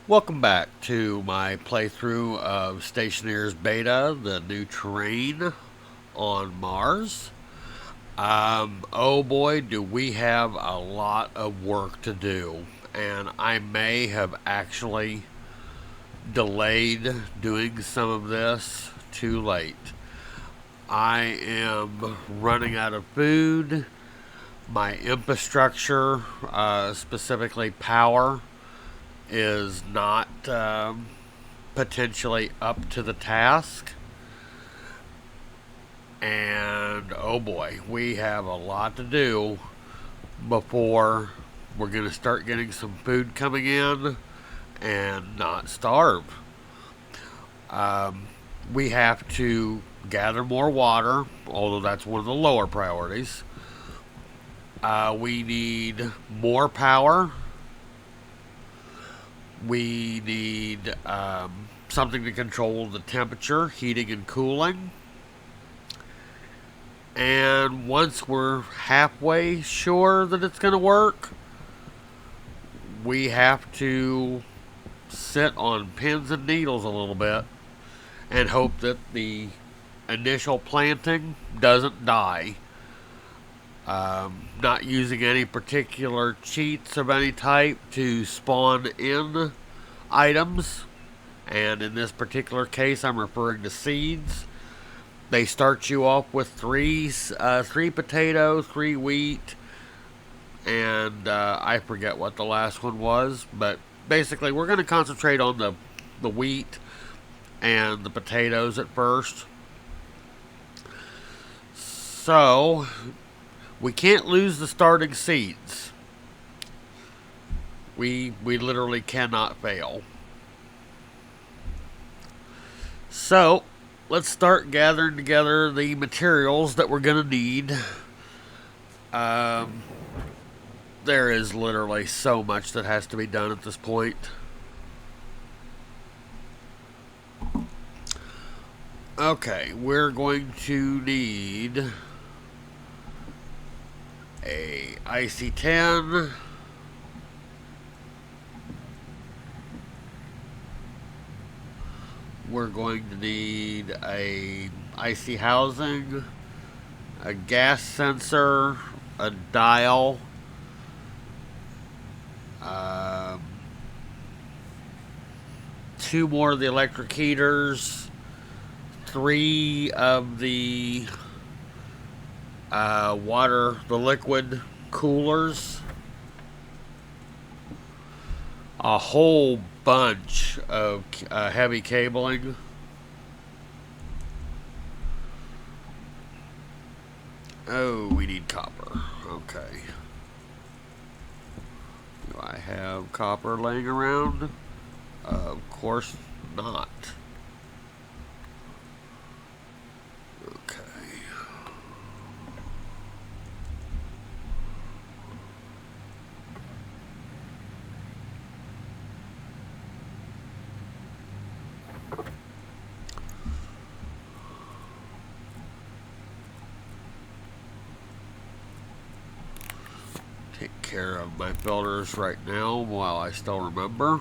Welcome back to my playthrough of Stationeers Beta, the new terrain on Mars. Oh boy, do we have a lot of work to do, and I may have actually delayed doing some of this too late. I am running out of food. My infrastructure, specifically power, is not potentially up to the task. And oh boy, we have a lot to do before we're going to start getting some food coming in and not starve. We have to gather more water, although that's one of the lower priorities. We need more power. We need something to control the temperature, heating, and cooling. And once we're halfway sure that it's going to work, we have to sit on pins and needles a little bit and hope that the initial planting doesn't die. Not using any particular cheats of any type to spawn in items. And in this particular case, I'm referring to seeds. They start you off with three potatoes, three wheat, and I forget what the last one was. But basically, we're going to concentrate on the wheat and the potatoes at first. So we can't lose the starting seeds. We literally cannot fail. So let's start gathering together the materials that we're going to need. Um, there is literally so much that has to be done at this point. Okay, we're going to need a IC10. We're going to need a IC housing, a gas sensor, a dial, um, two more of the electric heaters, three of the the liquid coolers, a whole bunch of heavy cabling. Oh, we need copper. Okay. Do I have copper laying around? Of course not. Okay. Take care of my filters right now while I still remember.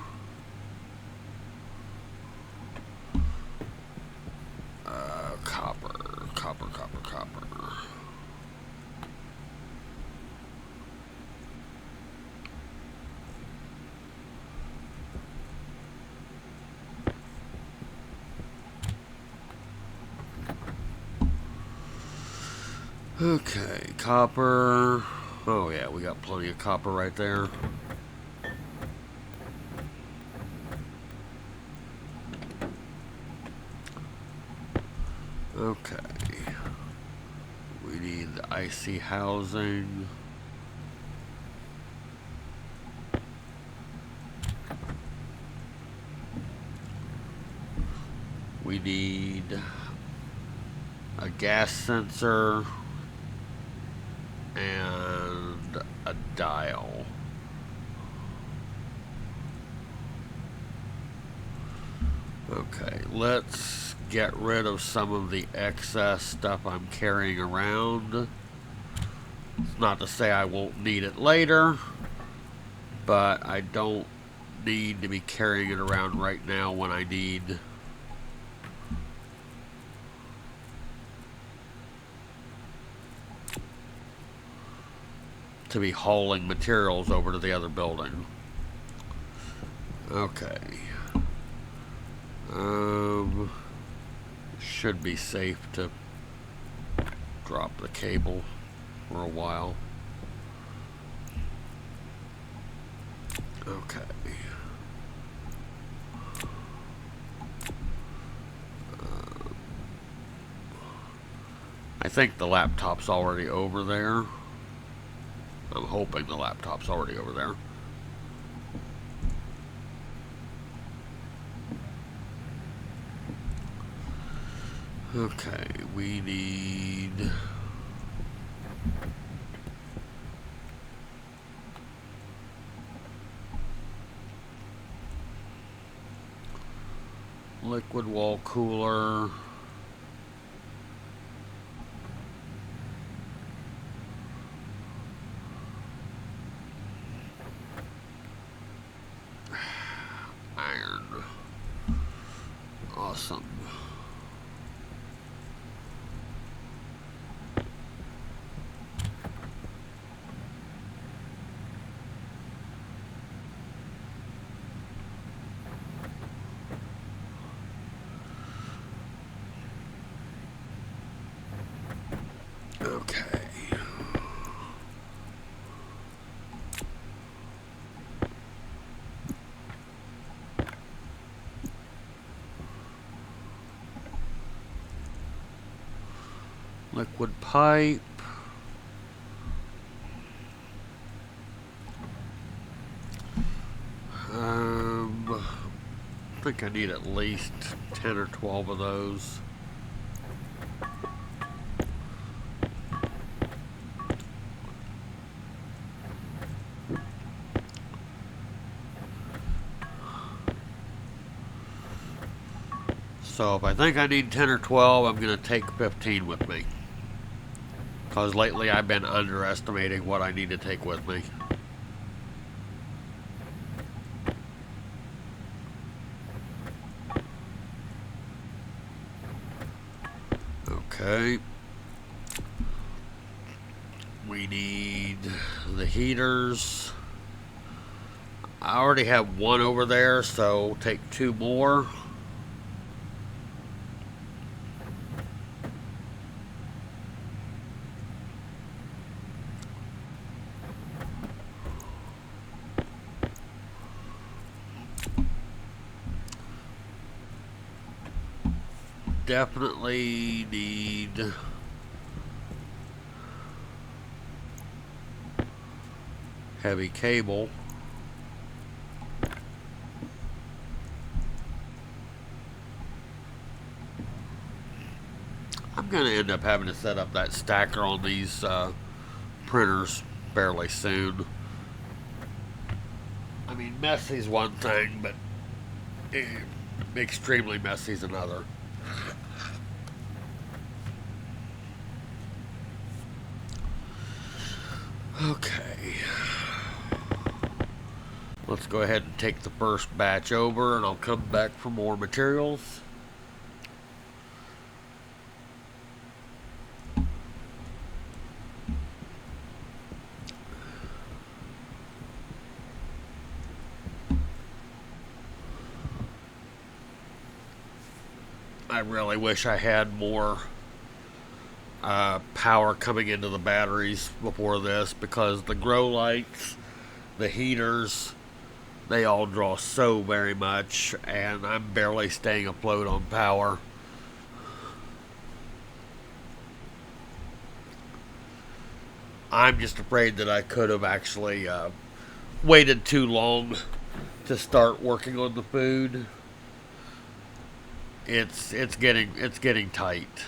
Copper. Okay, copper. Oh yeah, we got plenty of copper right there. Okay. We need the IC housing. We need a gas sensor and a dial. Okay, let's get rid of some of the excess stuff I'm carrying around. It's not to say I won't need it later, but I don't need to be carrying it around right now when I need to be hauling materials over to the other building. Okay. Should be safe to drop the cable for a while. Okay. I think the laptop's already over there. I'm hoping the laptop's already over there. Okay, we need liquid wall cooler. Iron. Awesome. Okay. Liquid pipe. I think I need at least 10 or 12 of those. So if I think I need 10 or 12, I'm going to take 15 with me. Because lately I've been underestimating what I need to take with me. Okay. We need the heaters. I already have one over there, so take 2 more. Definitely need heavy cable. I'm going to end up having to set up that stacker on these printers fairly soon. I mean, messy's one thing, but extremely messy's another. Okay. Let's go ahead and take the first batch over, and I'll come back for more materials. I really wish I had more power coming into the batteries before this, because the grow lights, the heaters, they all draw so very much, and I'm barely staying afloat on power. I'm just afraid that I could have actually waited too long to start working on the food. It's getting tight.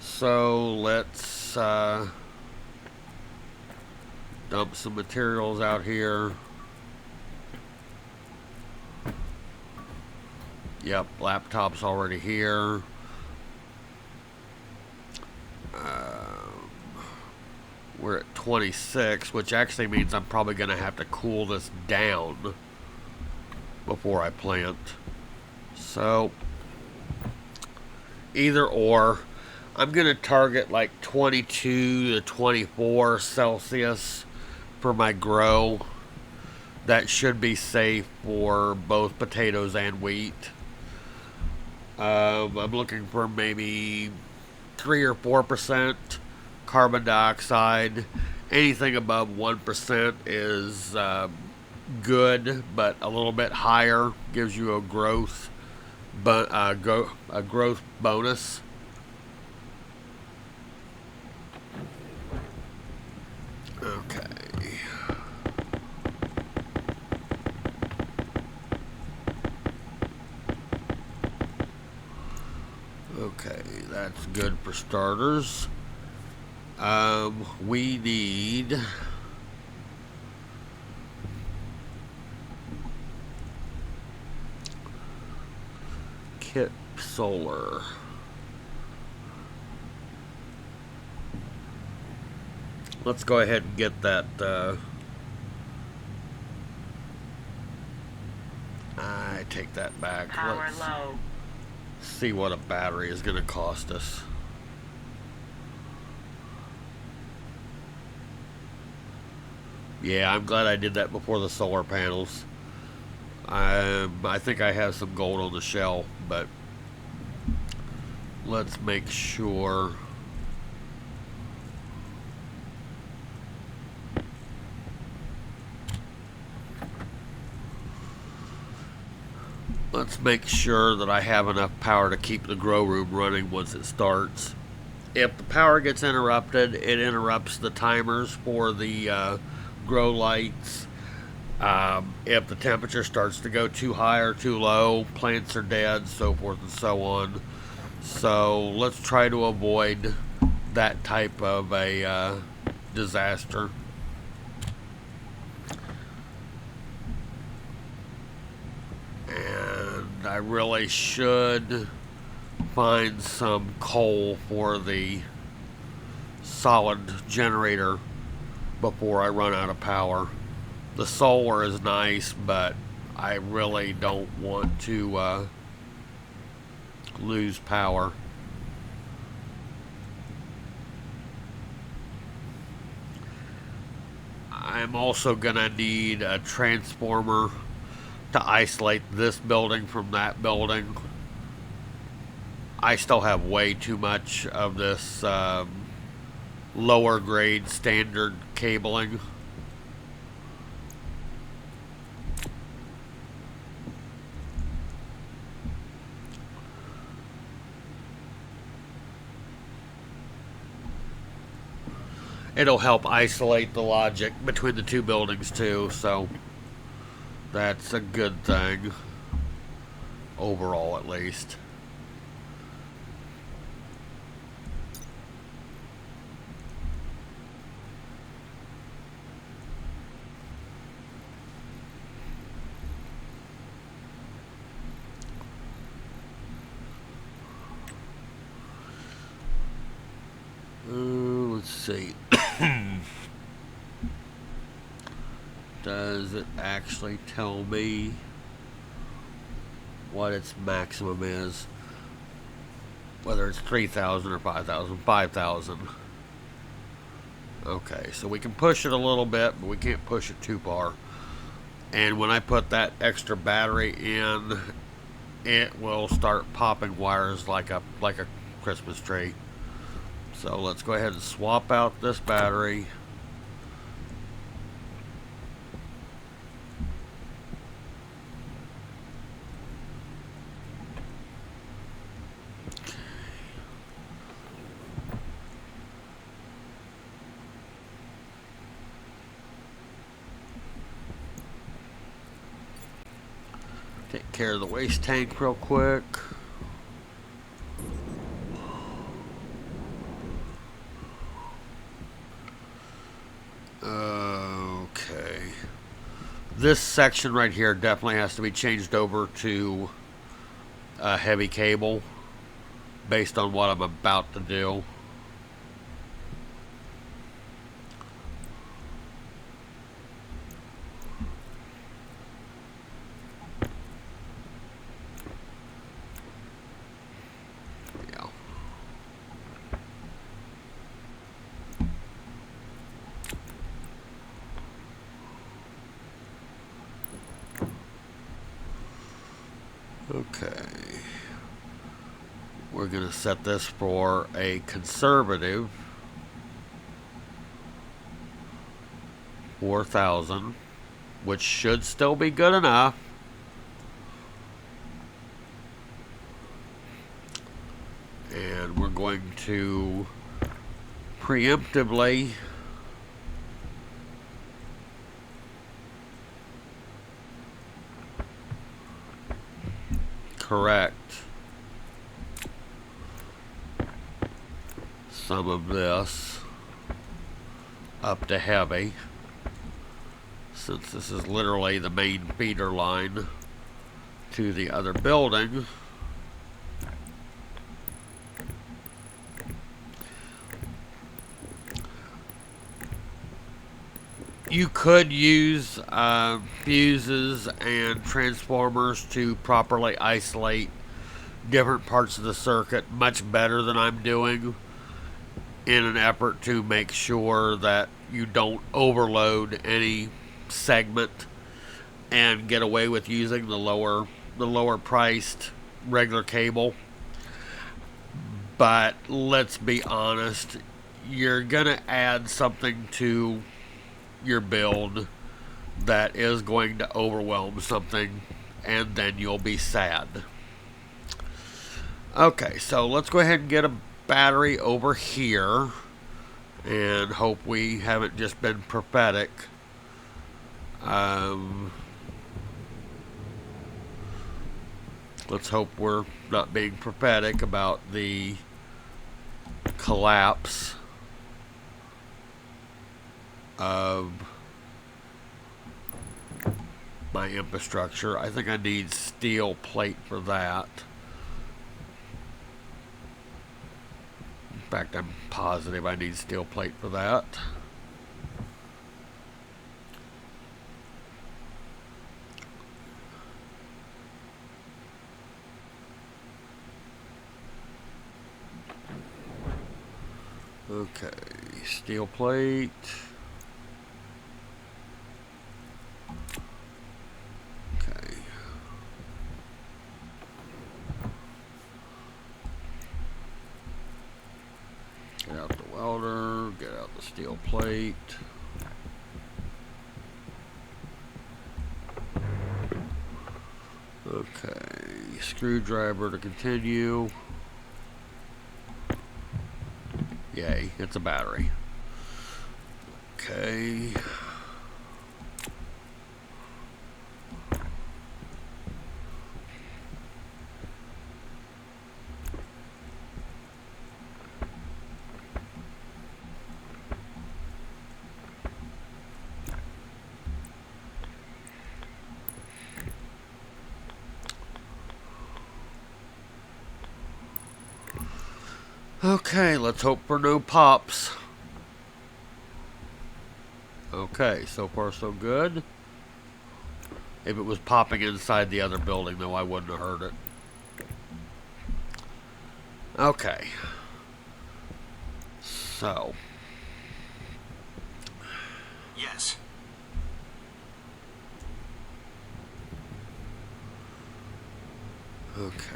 So let's dump some materials out here. Yep, laptop's already here. We're at 26, which actually means I'm probably going to have to cool this down before I plant. So either or. I'm going to target like 22 to 24 Celsius for my grow. That should be safe for both potatoes and wheat. I'm looking for maybe 3 or 4% carbon dioxide. Anything above 1% is good, but a little bit higher gives you a growth, a growth bonus. Okay. Okay, that's good for starters. We need kit solar. Let's go ahead and get that. I take that back. Let's see what a battery is going to cost us. Yeah, I'm glad I did that before the solar panels. I think I have some gold on the shelf, but let's make sure. Let's make sure that I have enough power to keep the grow room running once it starts. If the power gets interrupted, it interrupts the timers for the grow lights. If the temperature starts to go too high or too low, plants are dead, so forth and so on. So let's try to avoid that type of a disaster. And I really should find some coal for the solid generator before I run out of power. The solar is nice, but I really don't want to lose power. I'm also gonna need a transformer to isolate this building from that building. I still have way too much of this lower grade standard cabling. It'll help isolate the logic between the two buildings too, so that's a good thing. Overall, at least. Let's see. Does it actually tell me what its maximum is? Whether it's 3,000 or 5,000. 5,000. Okay, so we can push it a little bit, but we can't push it too far. And when I put that extra battery in, it will start popping wires like a Christmas tree. So let's go ahead and swap out this battery. Take care of the waste tank real quick. Okay. This section right here definitely has to be changed over to a heavy cable based on what I'm about to do. Okay. We're going to set this for a conservative 4,000, which should still be good enough. And we're going to preemptively correct some of this up to heavy, since this is literally the main feeder line to the other building. You could use fuses and transformers to properly isolate different parts of the circuit much better than I'm doing, in an effort to make sure that you don't overload any segment and get away with using the lower priced regular cable. But let's be honest, you're gonna add something to your build that is going to overwhelm something, and then you'll be sad. Okay, so let's go ahead and get a battery over here and hope we haven't just been prophetic. Let's hope we're not being prophetic about the collapse of my infrastructure. I think I need steel plate for that. In fact, I'm positive I need steel plate for that. Okay, steel plate. Okay. Get out the welder, get out the steel plate. Okay, screwdriver to continue. Yay, it's a battery. Okay. Okay, let's hope for no pops. Okay, so far so good. If it was popping inside the other building, though, I wouldn't have heard it. Okay. So. Yes. Okay.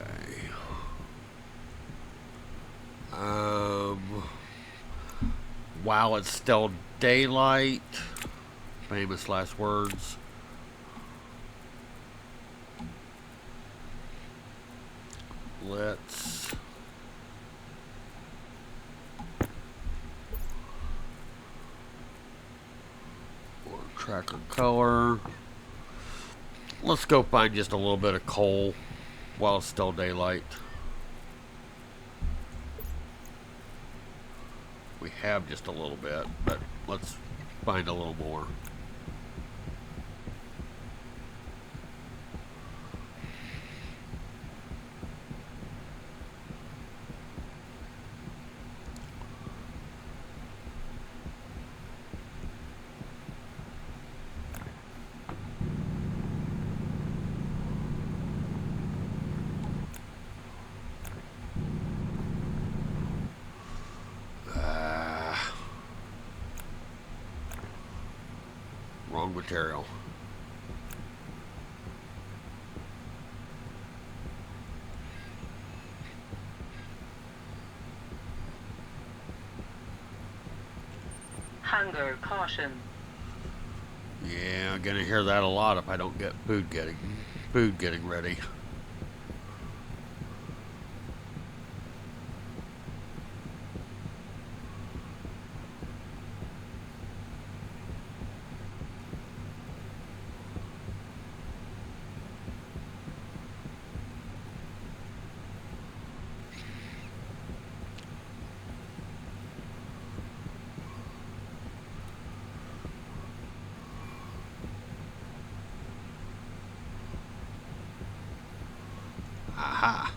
While it's still daylight, famous last words. Let's tracker color. Let's go find just a little bit of coal while it's still daylight. We have just a little bit, but let's find a little more. Wrong material. Hunger caution. Yeah, I'm gonna hear that a lot if I don't get food getting ready. Aha.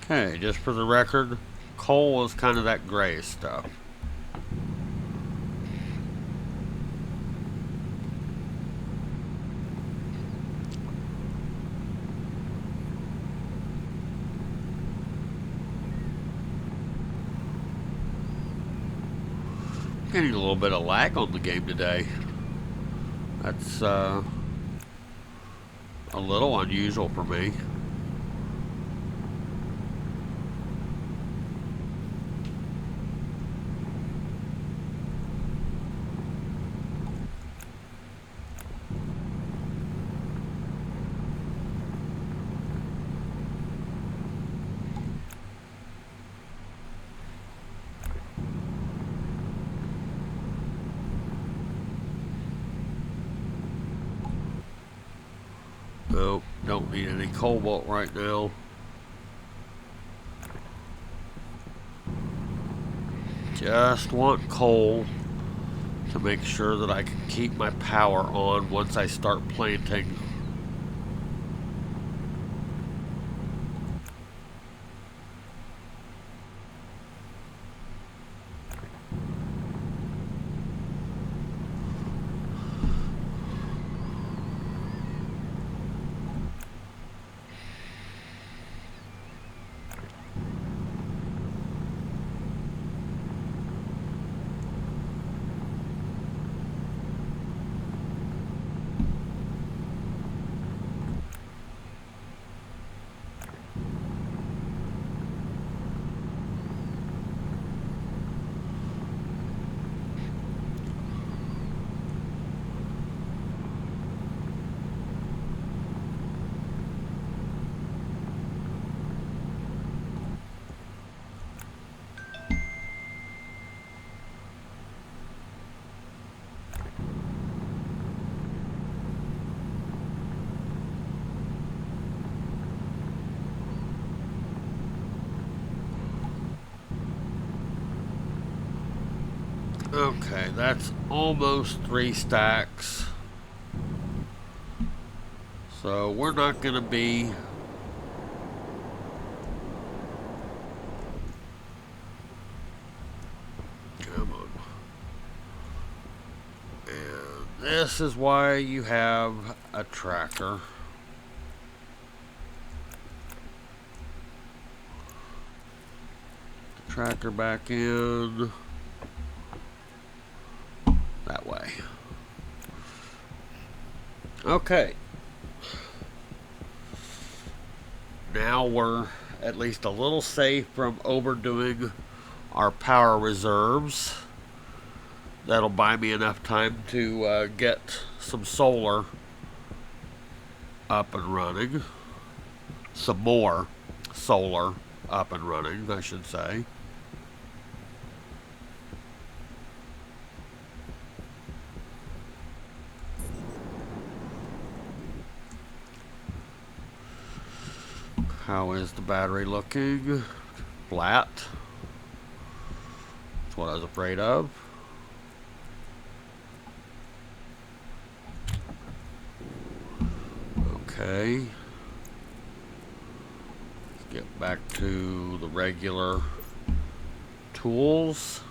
Okay, just for the record, coal is kind of that gray stuff. Getting a little bit of lag on the game today. That's a little unusual for me. Nope, don't need any cobalt right now. Just want coal to make sure that I can keep my power on once I start planting. Okay, that's almost 3 stacks. So we're not going to be... Come on. And this is why you have a tracker. Tracker back in. That way. Okay. Now we're at least a little safe from overdoing our power reserves. That'll buy me enough time to get some solar up and running. Some more solar up and running, I should say. How is the battery looking? Flat. That's what I was afraid of. Okay. Let's get back to the regular tools.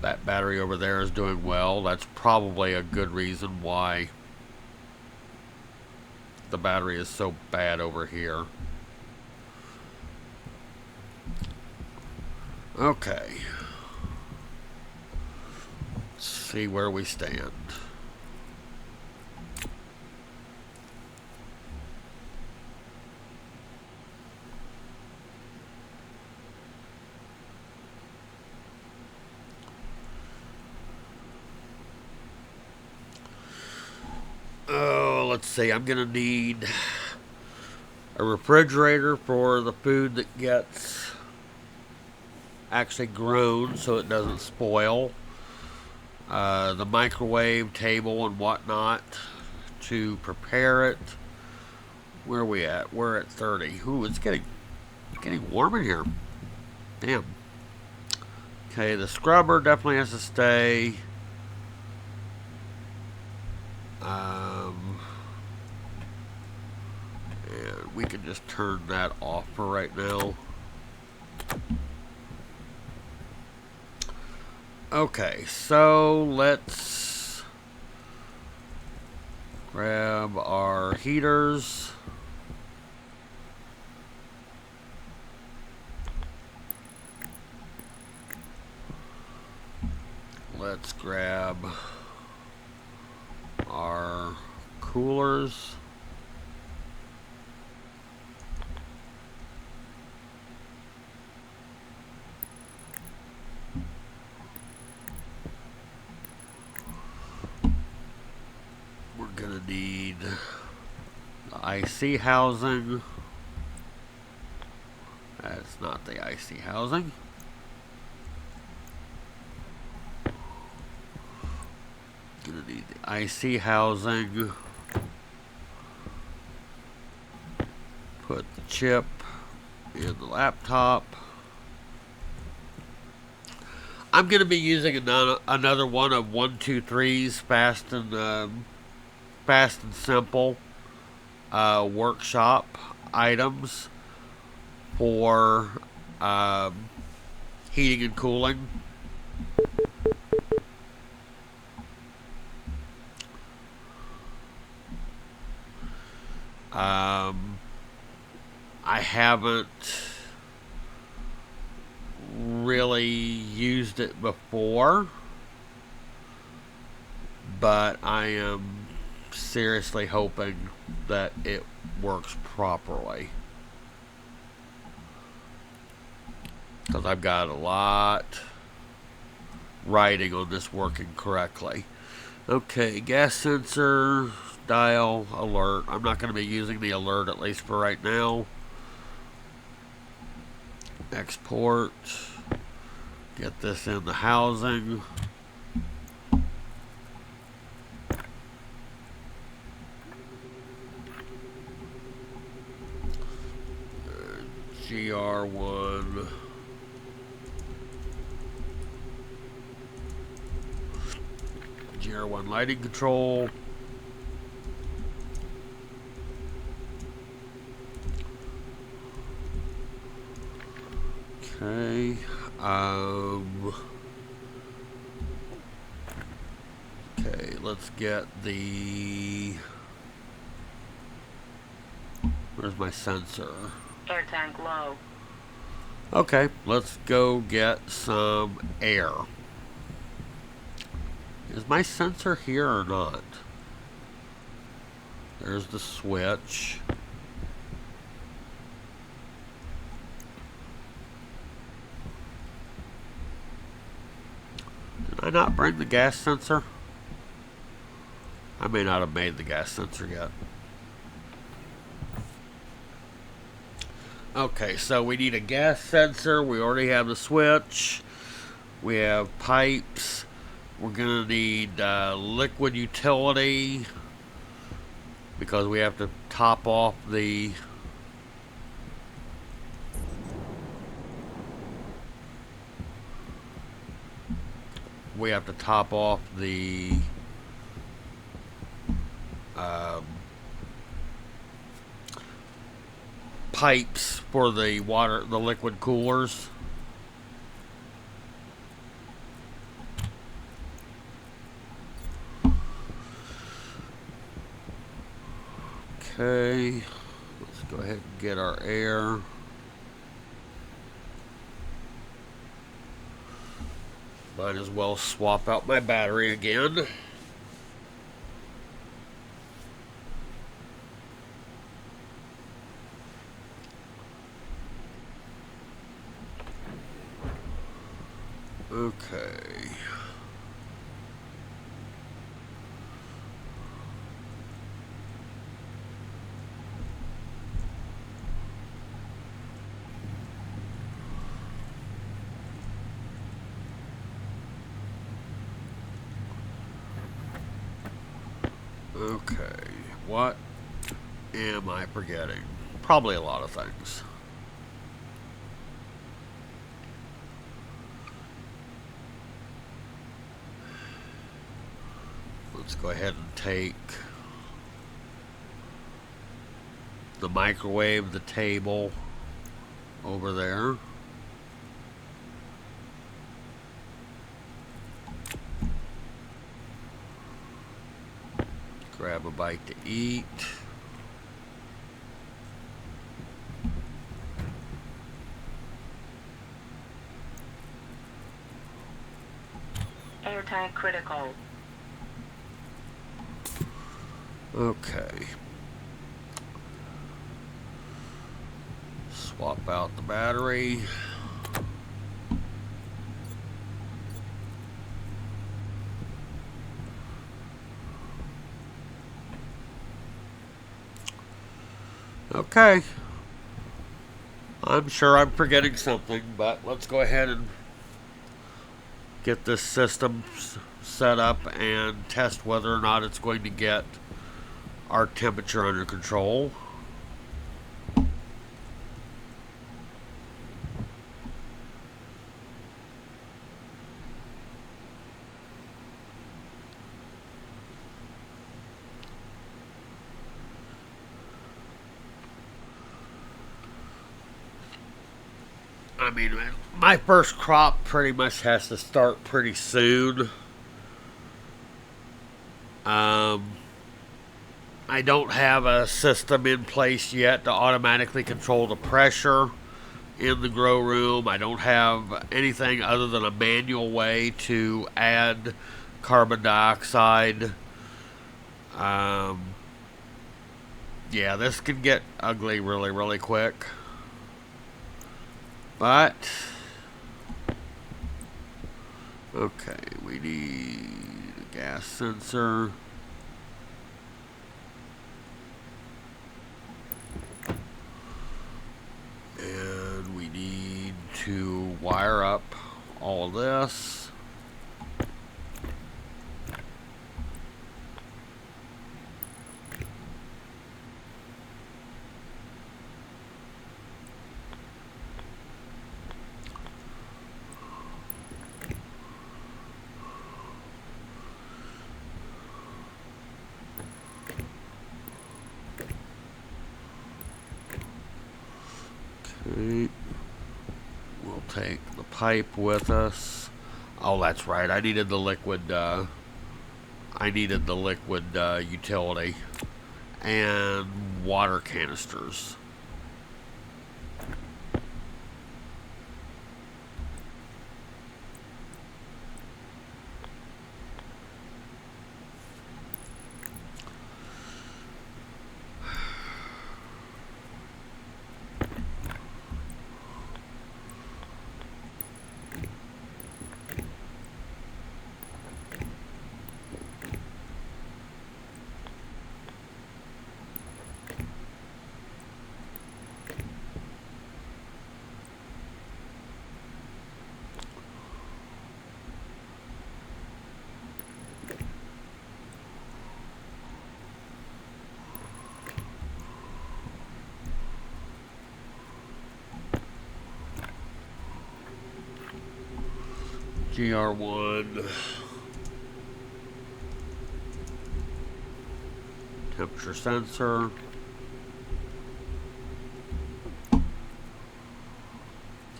That battery over there is doing well. That's probably a good reason why the battery is so bad over here. Okay. Let's see where we stand. see, I'm going to need a refrigerator for the food that gets actually grown so it doesn't spoil. The microwave table and whatnot to prepare it. Where are we at? We're at 30. Ooh, it's getting warm in here. Damn. Okay, the scrubber definitely has to stay. And we can just turn that off for right now. Okay, so let's grab our heaters. Let's grab our coolers. We're gonna need the IC housing. That's not the IC housing. Gonna need the IC housing. Put the chip in the laptop. I'm gonna be using another one of 123's fast and simple workshop items for heating and cooling. I haven't really used it before, but I am seriously hoping that it works properly, because I've got a lot riding on this working correctly. Okay, gas sensor, dial, alert. I'm not going to be using the alert, at least for right now. Export. Get this in the housing. GR1. GR1 lighting control. Okay. Okay, let's get the... Where's my sensor? Air tank low. Okay, let's go get some air. Is my sensor here or not? There's the switch. Did I not bring the gas sensor? I may not have made the gas sensor yet. Okay, so we need a gas sensor. We already have the switch. We have pipes. We're going to need liquid utility, because we have to top off the... We have to top off the... pipes for the liquid coolers. Okay, let's go ahead and get our air. Might as well swap out my battery again. Okay. Okay, what am I forgetting? Probably a lot of things. Let's go ahead and take the microwave, the table over there. Grab a bite to eat. Anti-critical. Okay. Swap out the battery. Okay. I'm sure I'm forgetting something, but let's go ahead and get this system set up and test whether or not it's going to get our temperature under control. I mean, my first crop pretty much has to start pretty soon. Um, I don't have a system in place yet to automatically control the pressure in the grow room. I don't have anything other than a manual way to add carbon dioxide. Um, yeah, this can get ugly really, really quick. But, okay, we need a gas sensor. And we need to wire up all of this. Okay. We'll take the pipe with us. Oh, that's right. I needed the liquid. Utility and water canisters. GR1 temperature sensor.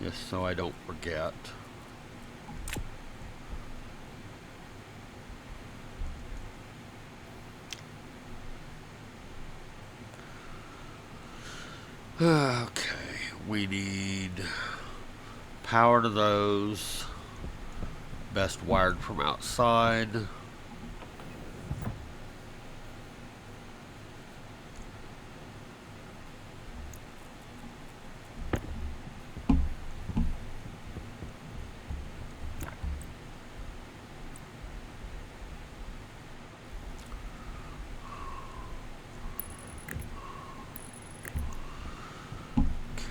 Just so I don't forget. Okay, we need power to those. Best wired from outside.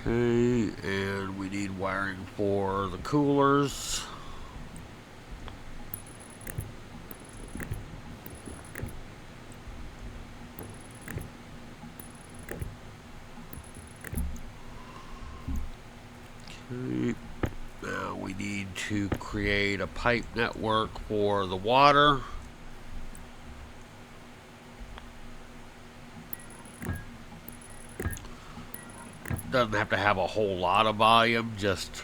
Okay, and we need wiring for the coolers. to create a pipe network for the water. Doesn't have to have a whole lot of volume, just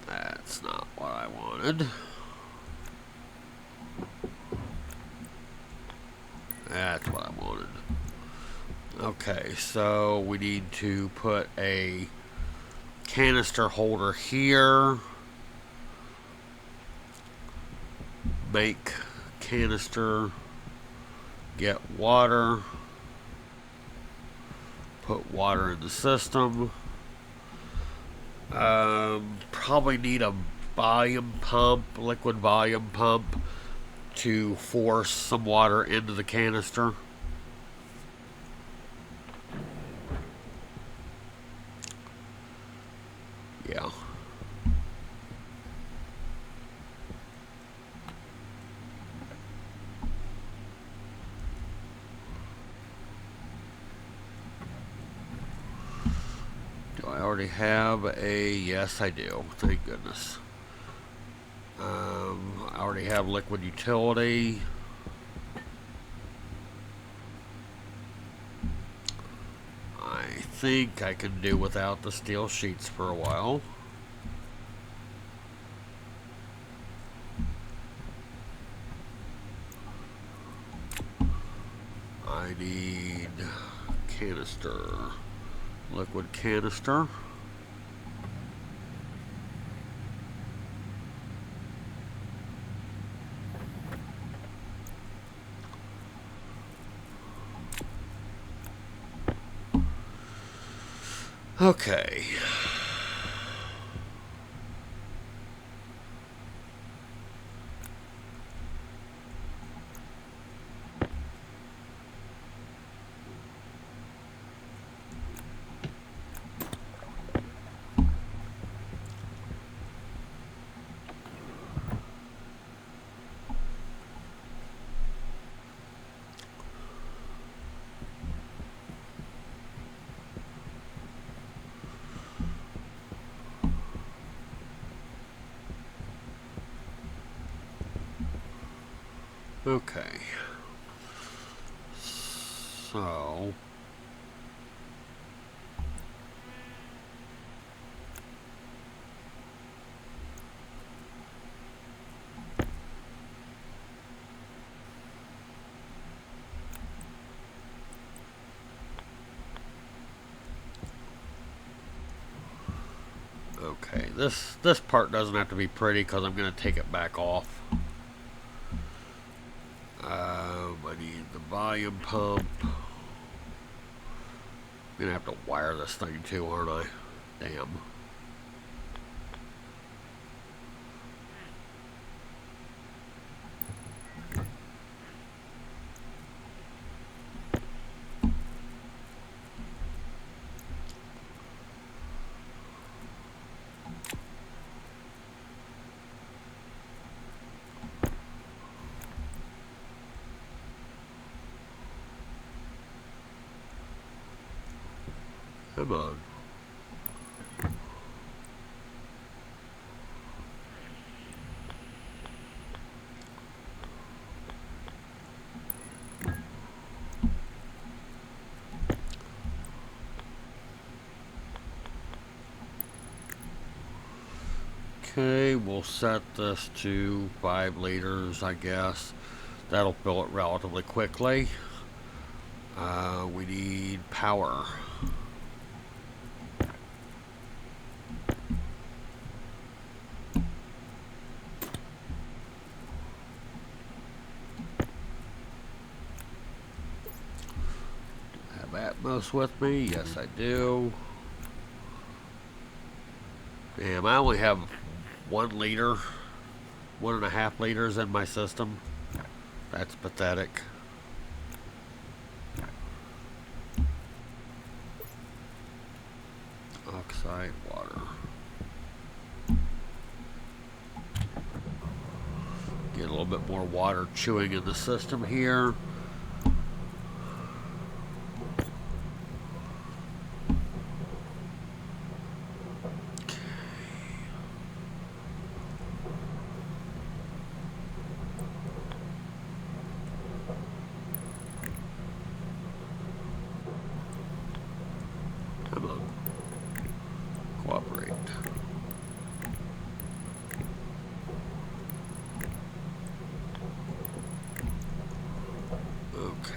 that's not what I wanted. That's what I wanted. Okay, so we need to put a canister holder here. Make canister, get water, put water in the system. Probably need a volume pump, liquid volume pump, to force some water into the canister. Yeah. Do I already have a... Yes, I do. Thank goodness. I already have liquid utility. I think I can do without the steel sheets for a while. I need canister, liquid canister. Okay. Okay. So... Okay, this part doesn't have to be pretty because I'm going to take it back off. I need the volume pump. I'm going to have to wire this thing too, aren't I? Damn. Come on. Okay, we'll set this to 5 liters, I guess. That'll fill it relatively quickly. We need power. Have Atmos with me? Yes, I do. Damn, I only have 1 liter, 1.5 liters in my system. That's pathetic. Oxide water. Get a little bit more water chewing in the system here. Come on. Cooperate. Okay.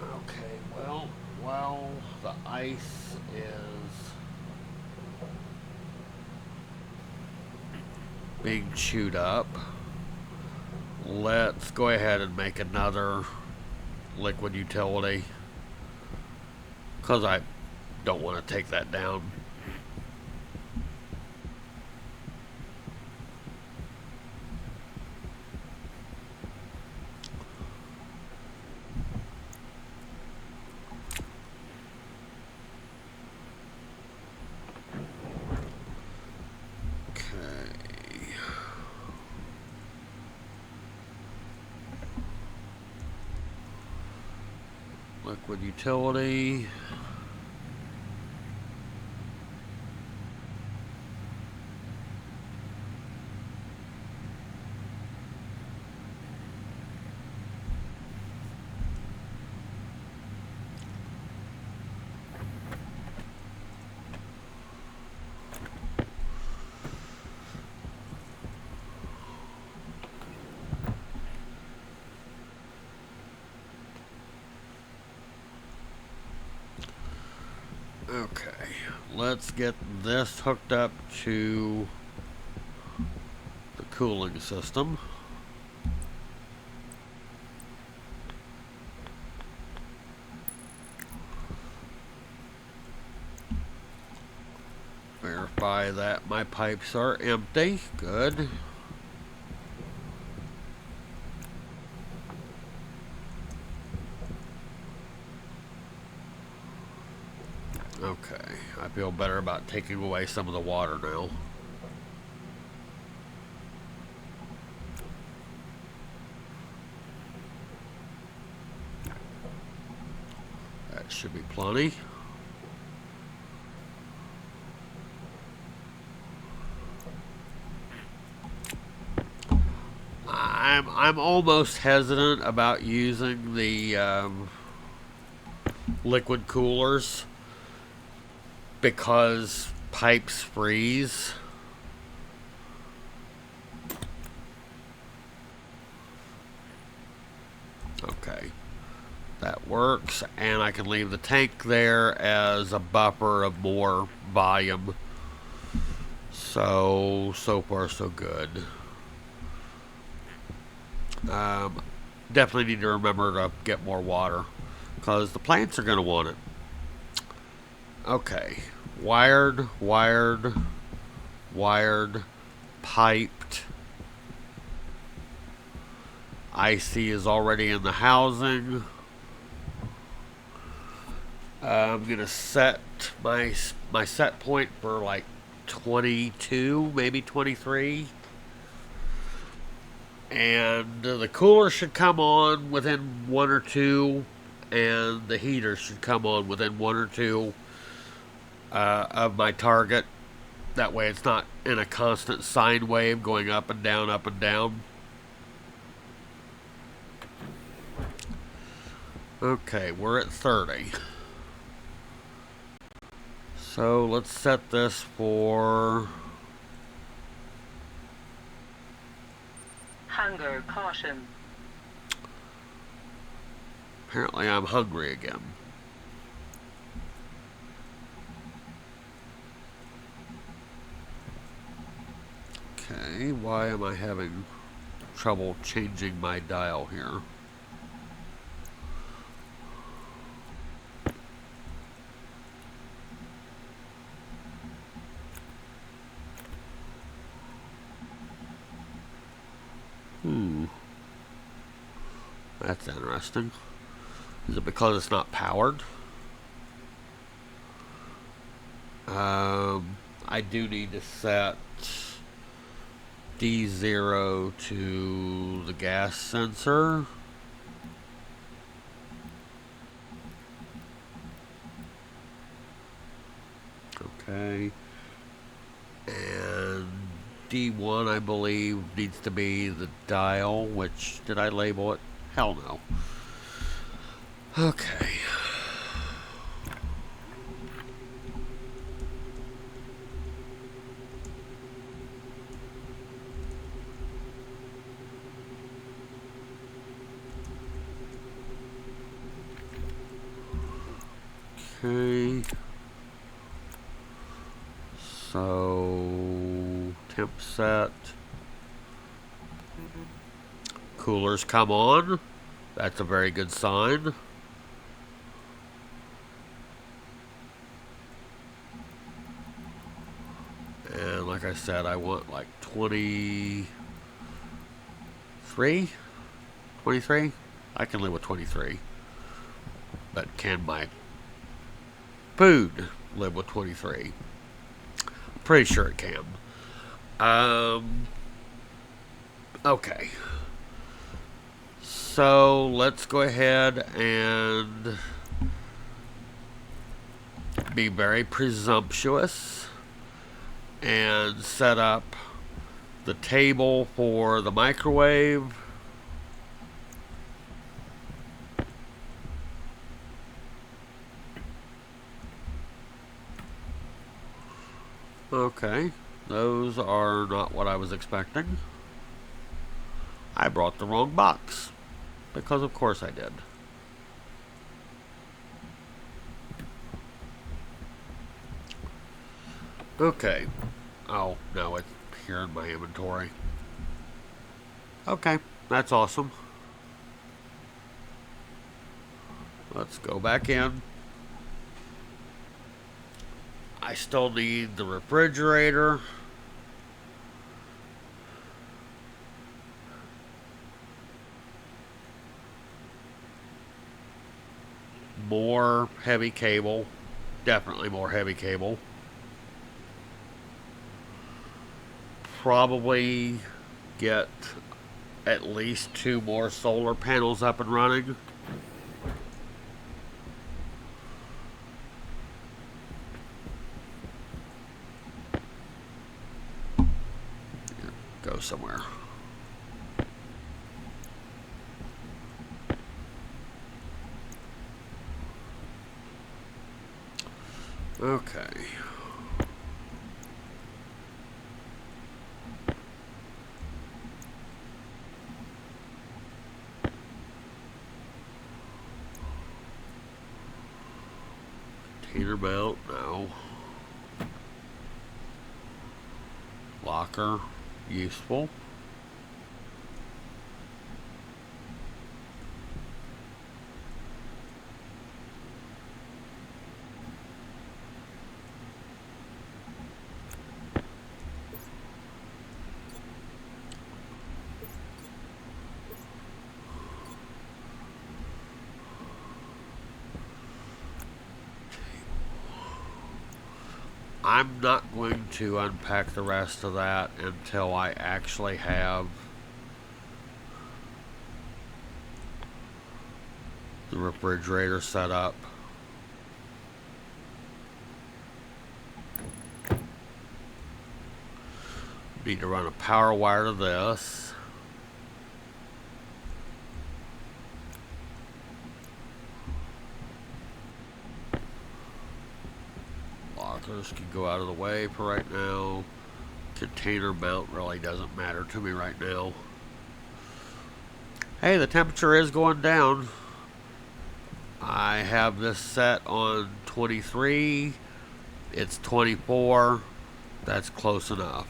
Okay, well, the ice is being chewed up. Let's go ahead and make another liquid utility, because I don't want to take that down. Liquid utility. Okay, let's get this hooked up to the cooling system. Verify that my pipes are empty. Good. Okay, I feel better about taking away some of the water now. That should be plenty. I'm almost hesitant about using the liquid coolers because pipes freeze. Okay, that works, and I can leave the tank there as a buffer of more volume. So far so good. Definitely need to remember to get more water because the plants are going to want it. Okay, wired, piped. IC is already in the housing. I'm gonna set my set point for like 22, maybe 23. And the cooler should come on within 1 or 2, and the heater should come on within 1 or 2 of my target. That way it's not in a constant sine wave going up and down, up and down. Okay, we're at 30. So let's set this for hunger caution. Apparently I'm hungry again. Okay, why am I having trouble changing my dial here? Hmm, that's interesting. Is it because it's not powered? I do need to set D0 to the gas sensor. Okay. And D1, I believe, needs to be the dial, which, did I label it? Hell no. Okay. Okay. So, temp set. Coolers come on. That's a very good sign. And like I said, I want like 23? 23? I can live with 23. But can my food live with 23? I'm pretty sure it can. Okay. So let's go ahead and be very presumptuous and set up the table for the microwave. Okay, those are not what I was expecting. I brought the wrong box, because of course I did. Okay. Oh, no, it's here in my inventory. Okay, that's awesome. Let's go back in. I still need the refrigerator. More heavy cable. Definitely more heavy cable. Probably get at least 2 more solar panels up and running. Go somewhere. Okay. Container mount, no. Locker, useful. I'm not going to unpack the rest of that until I actually have the refrigerator set up. Need to run a power wire to this. Lockers can go out of the way for right now. Container mount really doesn't matter to me right now. Hey, the temperature is going down. I have this set on 23. It's 24. That's close enough.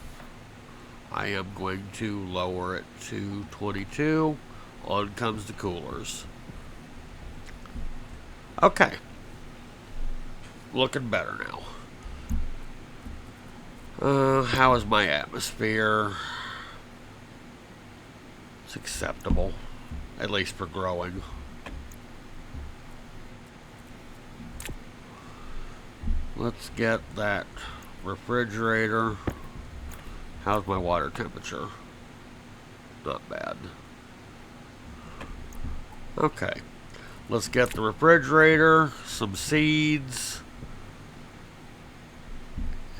I am going to lower it to 22. On comes the coolers. Okay. Looking better now. How is my atmosphere? It's acceptable, at least for growing. Let's get that refrigerator. How's my water temperature? Not bad. Okay. Let's get the refrigerator, some seeds,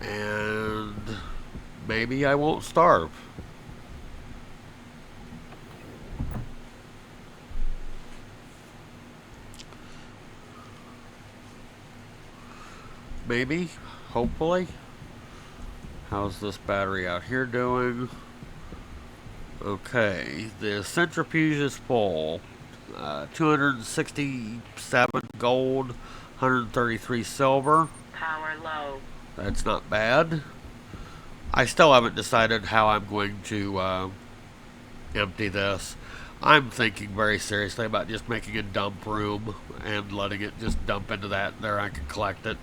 and maybe I won't starve. Maybe, hopefully. How's this battery out here doing? Okay, the centrifuge is full. 267 gold, 133 silver. Power low. That's not bad. I still haven't decided how I'm going to empty this. I'm thinking very seriously about just making a dump room and letting it just dump into that. There I can collect it.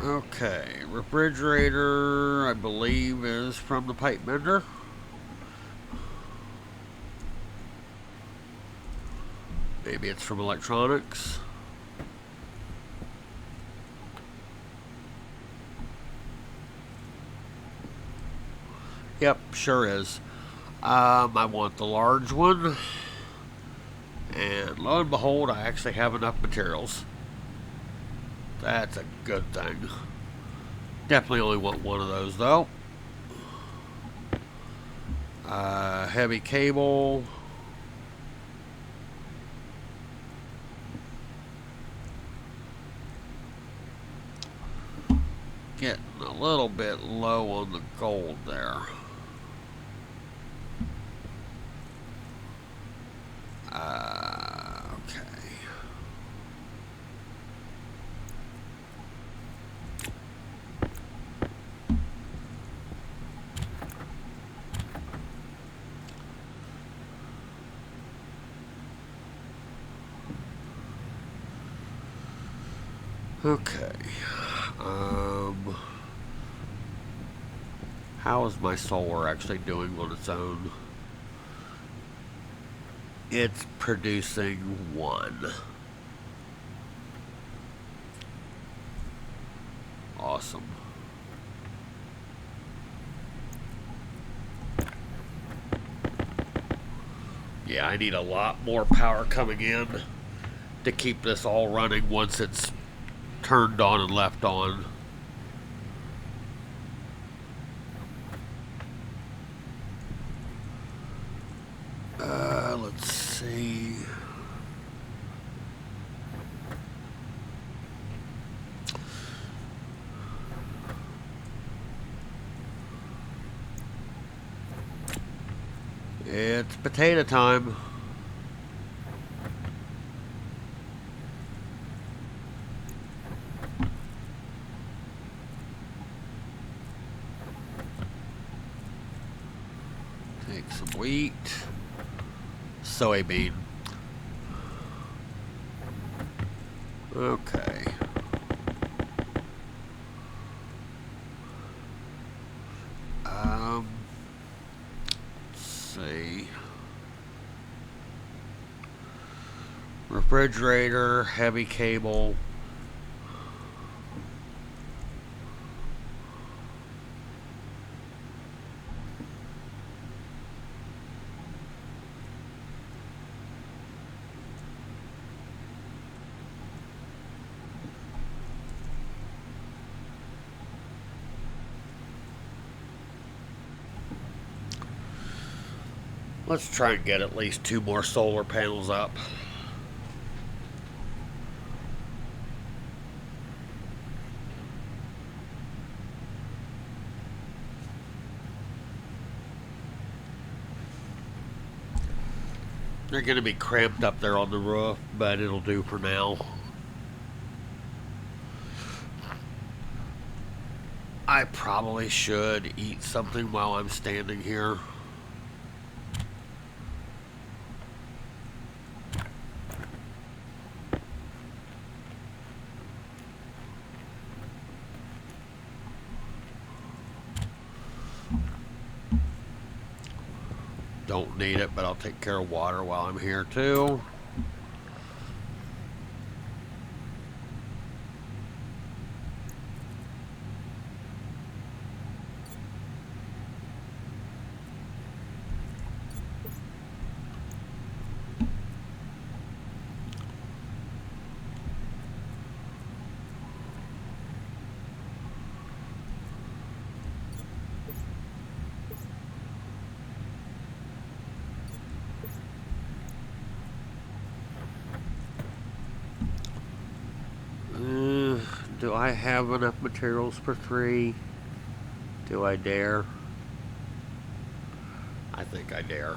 Okay, refrigerator, I believe, is from the pipe bender. Maybe it's from electronics. Yep, sure is. I want the large one. And lo and behold, I actually have enough materials. That's a good thing. Definitely only want one of those, though. Heavy cable. Getting a little bit low on the gold there. Okay. Okay. How is my solar actually doing on its own? It's producing one. Awesome. Yeah, I need a lot more power coming in to keep this all running once it's turned on and left on. Let's see. It's potato time. Take some wheat. Soybean. Okay. Let's see. Refrigerator, heavy cable. Let's try and get at least 2 more solar panels up. They're going to be cramped up there on the roof, but it'll do for now. I probably should eat something while I'm standing here. Don't need it, but I'll take care of water while I'm here too. Do I have enough materials for 3? Do I dare? I think I dare.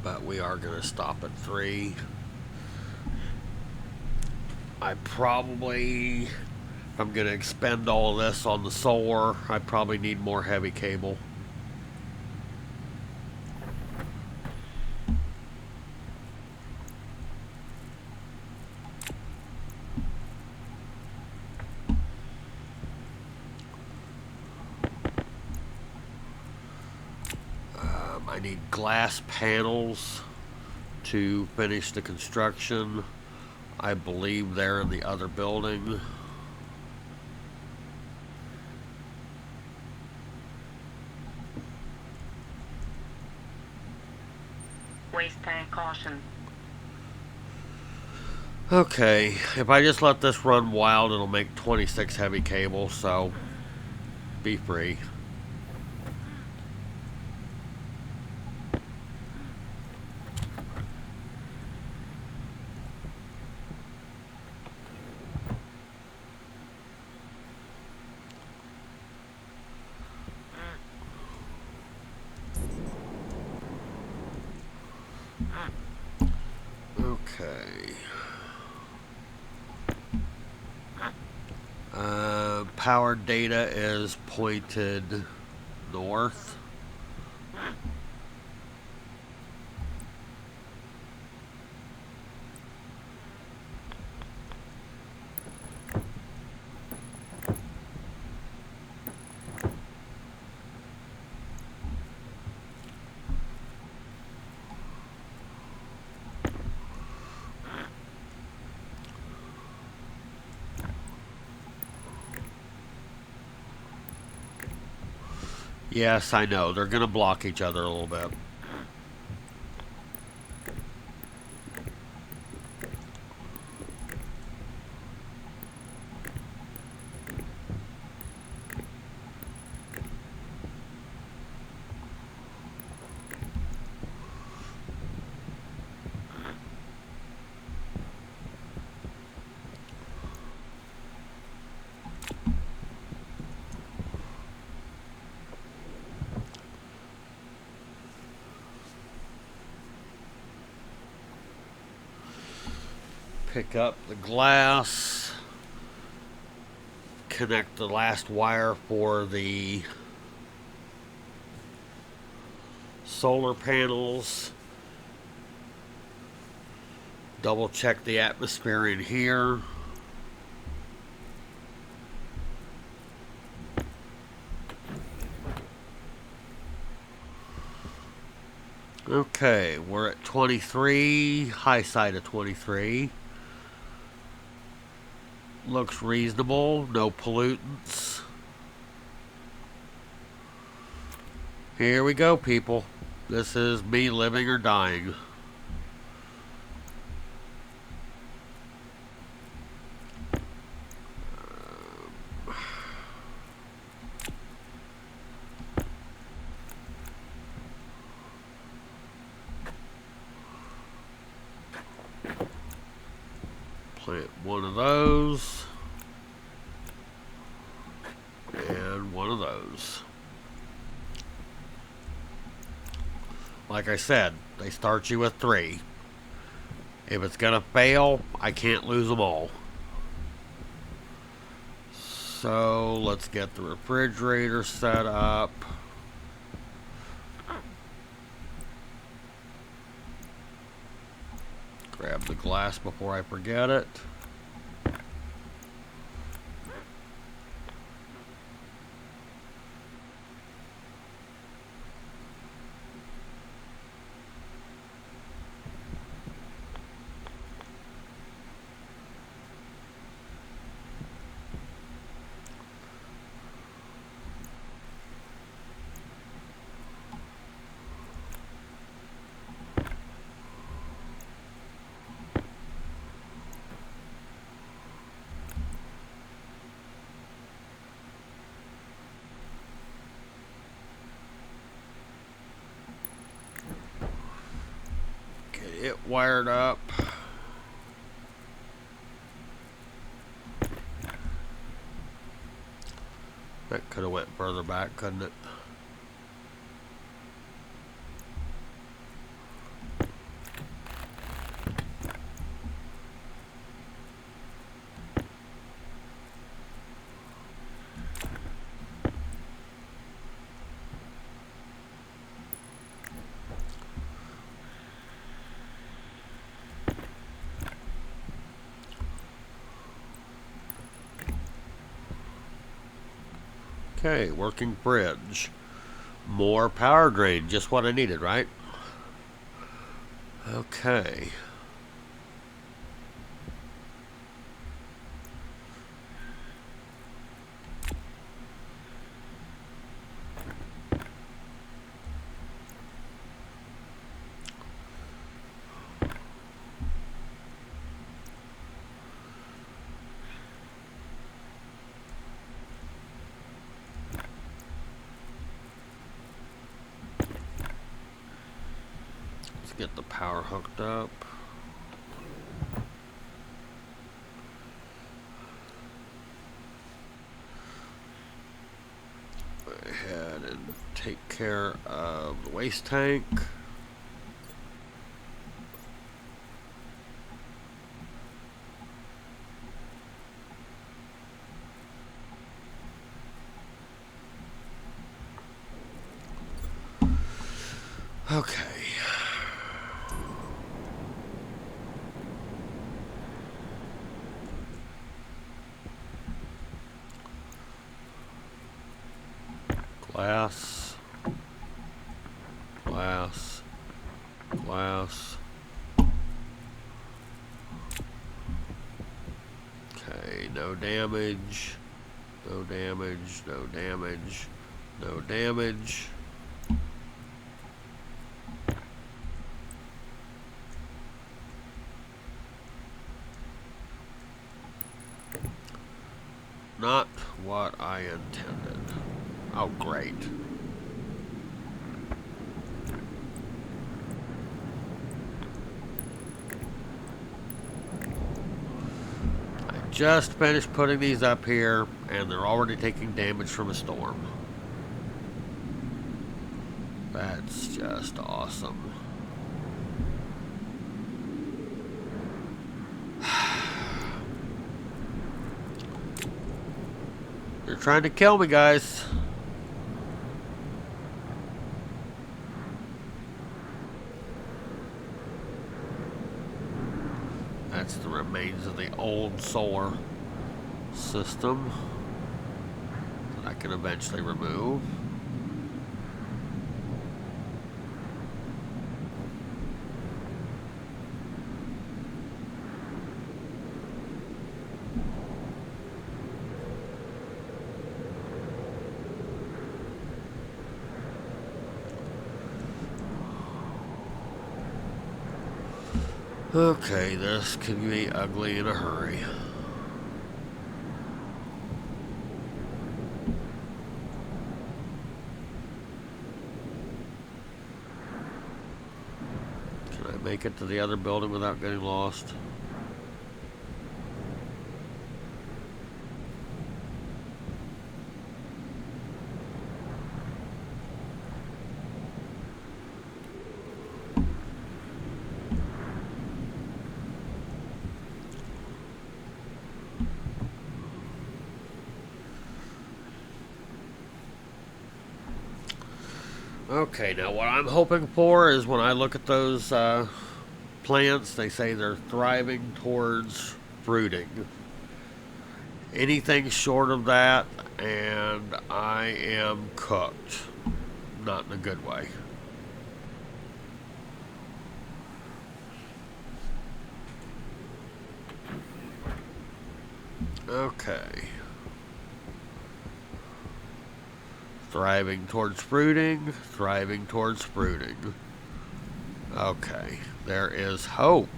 But we are going to stop at 3. I probably, if I'm going to expend all this on the solar, I probably need more heavy cable. I need glass panels to finish the construction. I believe they're in the other building. Waste tank caution. Okay, if I just let this run wild, it'll make 26 heavy cable, so be free. Okay. Power data is pointed north. Yes, I know. They're going to block each other a little bit. Pick up the glass. Connect the last wire for the solar panels. Double check the atmosphere in here. Okay, we're at 23, high side of 23. Looks reasonable, no pollutants. Here we go, people. This is me living or dying. Plant one of those. And one of those. Like I said, they start you with 3. If it's gonna fail, I can't lose them all. So let's get the refrigerator set up. Grab the glass before I forget it. Get it wired up. That could have went further back, couldn't it? Okay, working bridge. More power drain, just what I needed, right? Okay. Let's get the power hooked up. Go ahead and take care of the waste tank. Okay. Glass. Glass. Glass. Okay, no damage. No damage. No damage. No damage. Not what I intended. Oh, great. I just finished putting these up here, and they're already taking damage from a storm. That's just awesome. You're trying to kill me, guys. That's the remains of the old solar system that I can eventually remove. Okay, this can be ugly in a hurry. Can I make it to the other building without getting lost? Okay, now what I'm hoping for is when I look at those plants, they say they're thriving towards fruiting. Anything short of that, and I am cooked. Not in a good way. Okay. Thriving towards fruiting, thriving towards fruiting. Okay, there is hope.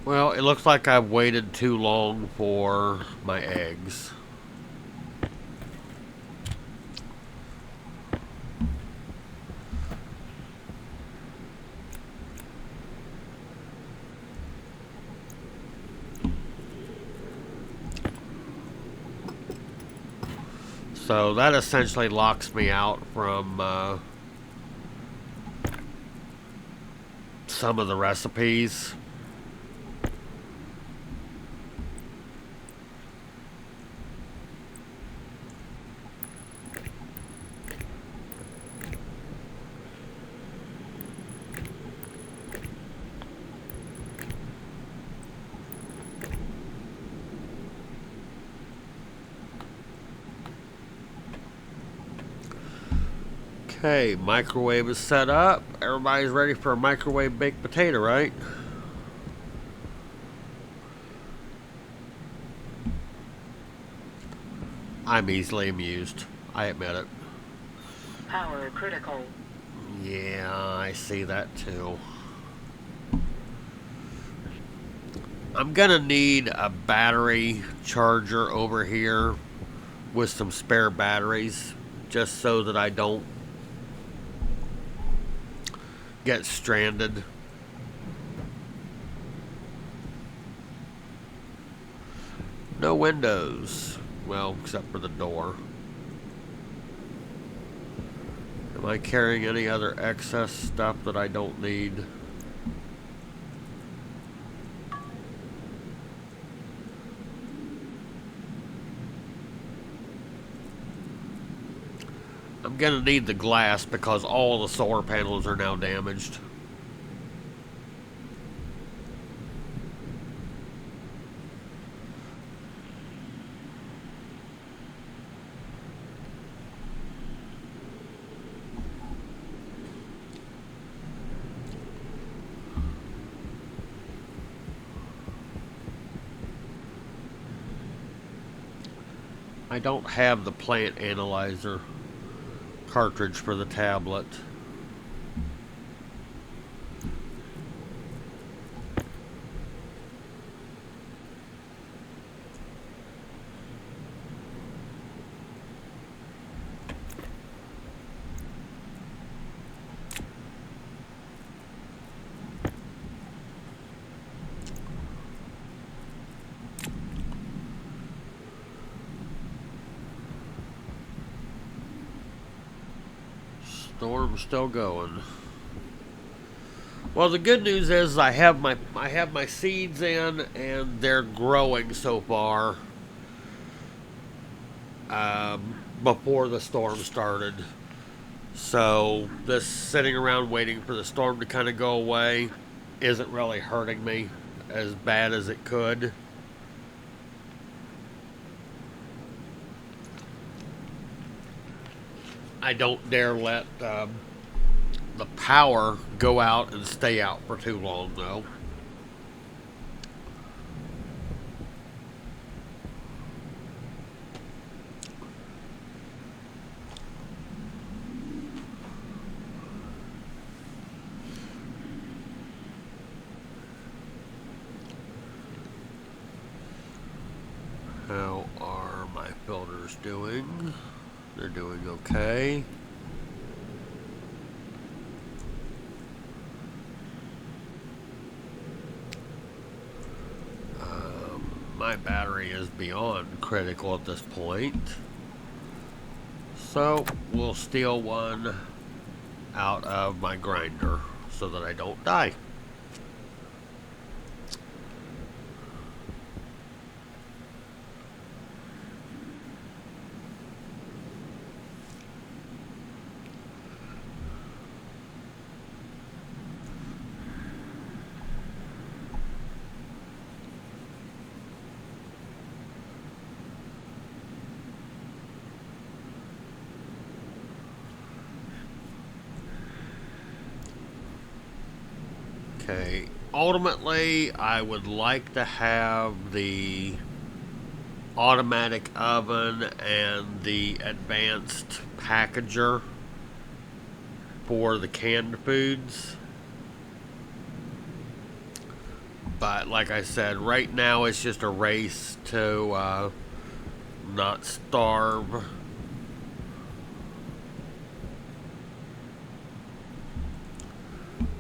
Well, it looks like I've waited too long for my eggs. So that essentially locks me out from some of the recipes. Okay, microwave is set up. Everybody's ready for a microwave baked potato, right? I'm easily amused. I admit it. Power critical. Yeah, I see that too. I'm gonna need a battery charger over here with some spare batteries just so that I don't get stranded. No windows. Well, except for the door. Am I carrying any other excess stuff that I don't need? I'm gonna need the glass because all the solar panels are now damaged. I don't have the plant analyzer cartridge for the tablet. Storm's still going. Well, the good news is I have my seeds in and they're growing so far. Before the storm started, so this sitting around waiting for the storm to kind of go away isn't really hurting me as bad as it could. I don't dare let the power go out and stay out for too long, though. How are my filters doing? They're doing okay. My battery is beyond critical at this point. So we'll steal one out of my grinder so that I don't die. Okay, ultimately, I would like to have the automatic oven and the advanced packager for the canned foods. But like I said, right now it's just a race to not starve.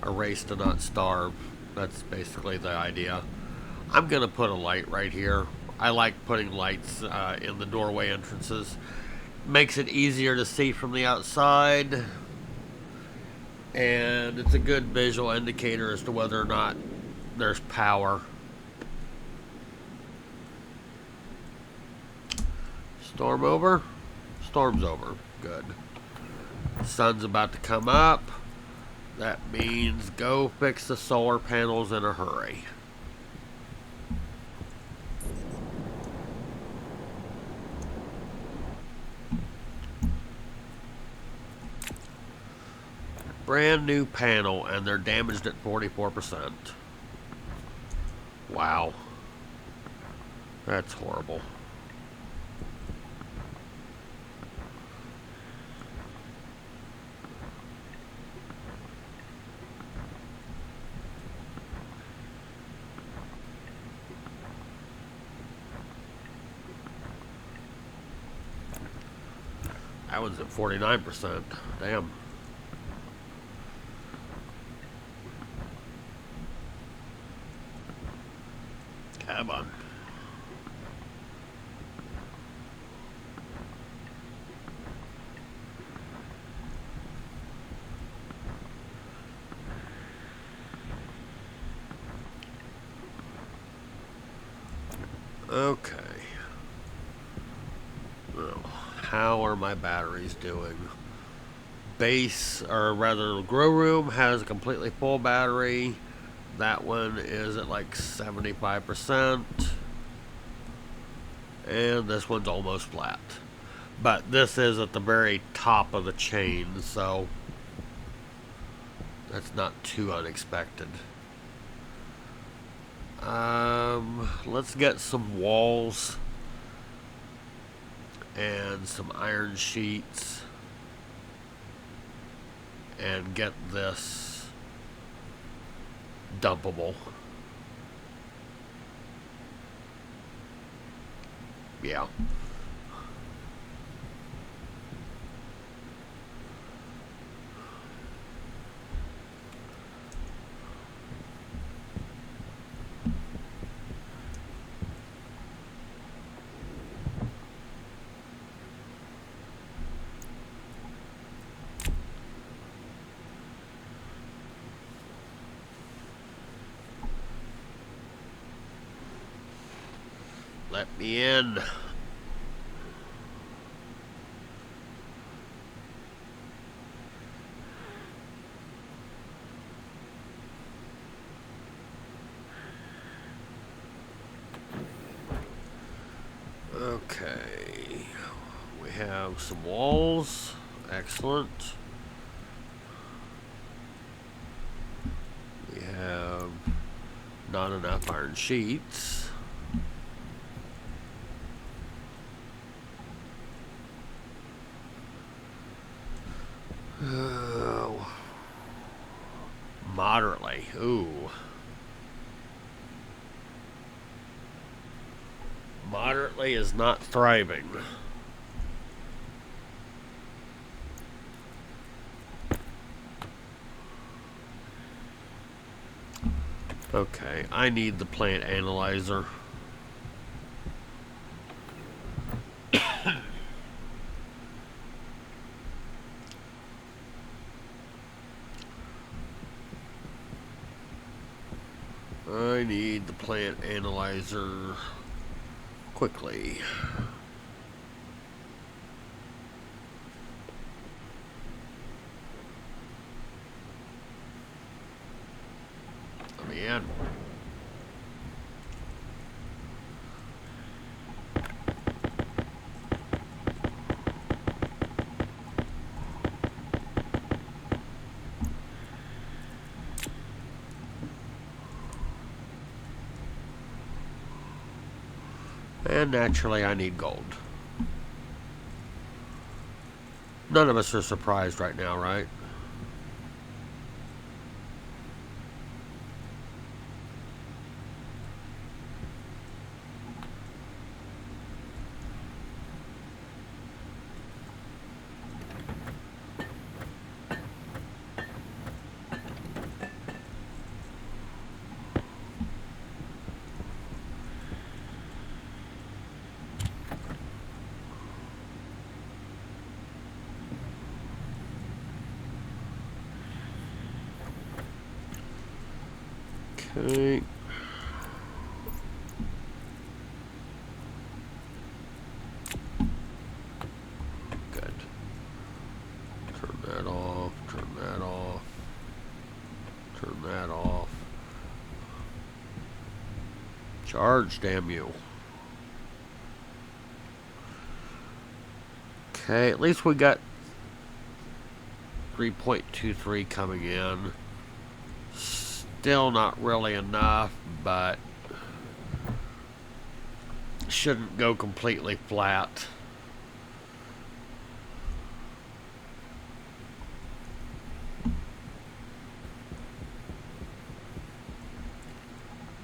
A race to not starve. That's basically the idea. I'm going to put a light right here. I like putting lights in the doorway entrances. Makes it easier to see from the outside. And it's a good visual indicator as to whether or not there's power. Storm over? Storm's over. Good. Sun's about to come up. That means go fix the solar panels in a hurry. Brand new panel, and they're damaged at 44%. Wow. That's horrible. That one's at 49%. Damn. Come on. Okay. Well, how are my batteries doing? Base, or rather, grow room has a completely full battery. That one is at like 75%. And this one's almost flat. But this is at the very top of the chain, so that's not too unexpected. Let's get some walls and some iron sheets and get this dumpable. Yeah. Let me in. Okay. We have some walls. Excellent. We have not enough iron sheets. Moderately. Ooh. Moderately is not thriving. Okay, I need the plant analyzer. I need the plant analyzer quickly. Let me in. And naturally, I need gold. None of us are surprised right now, right? Okay. Good. Turn that off. Turn that off. Turn that off. Charge, damn you. Okay, at least we got 3.23 coming in. Still not really enough, but shouldn't go completely flat.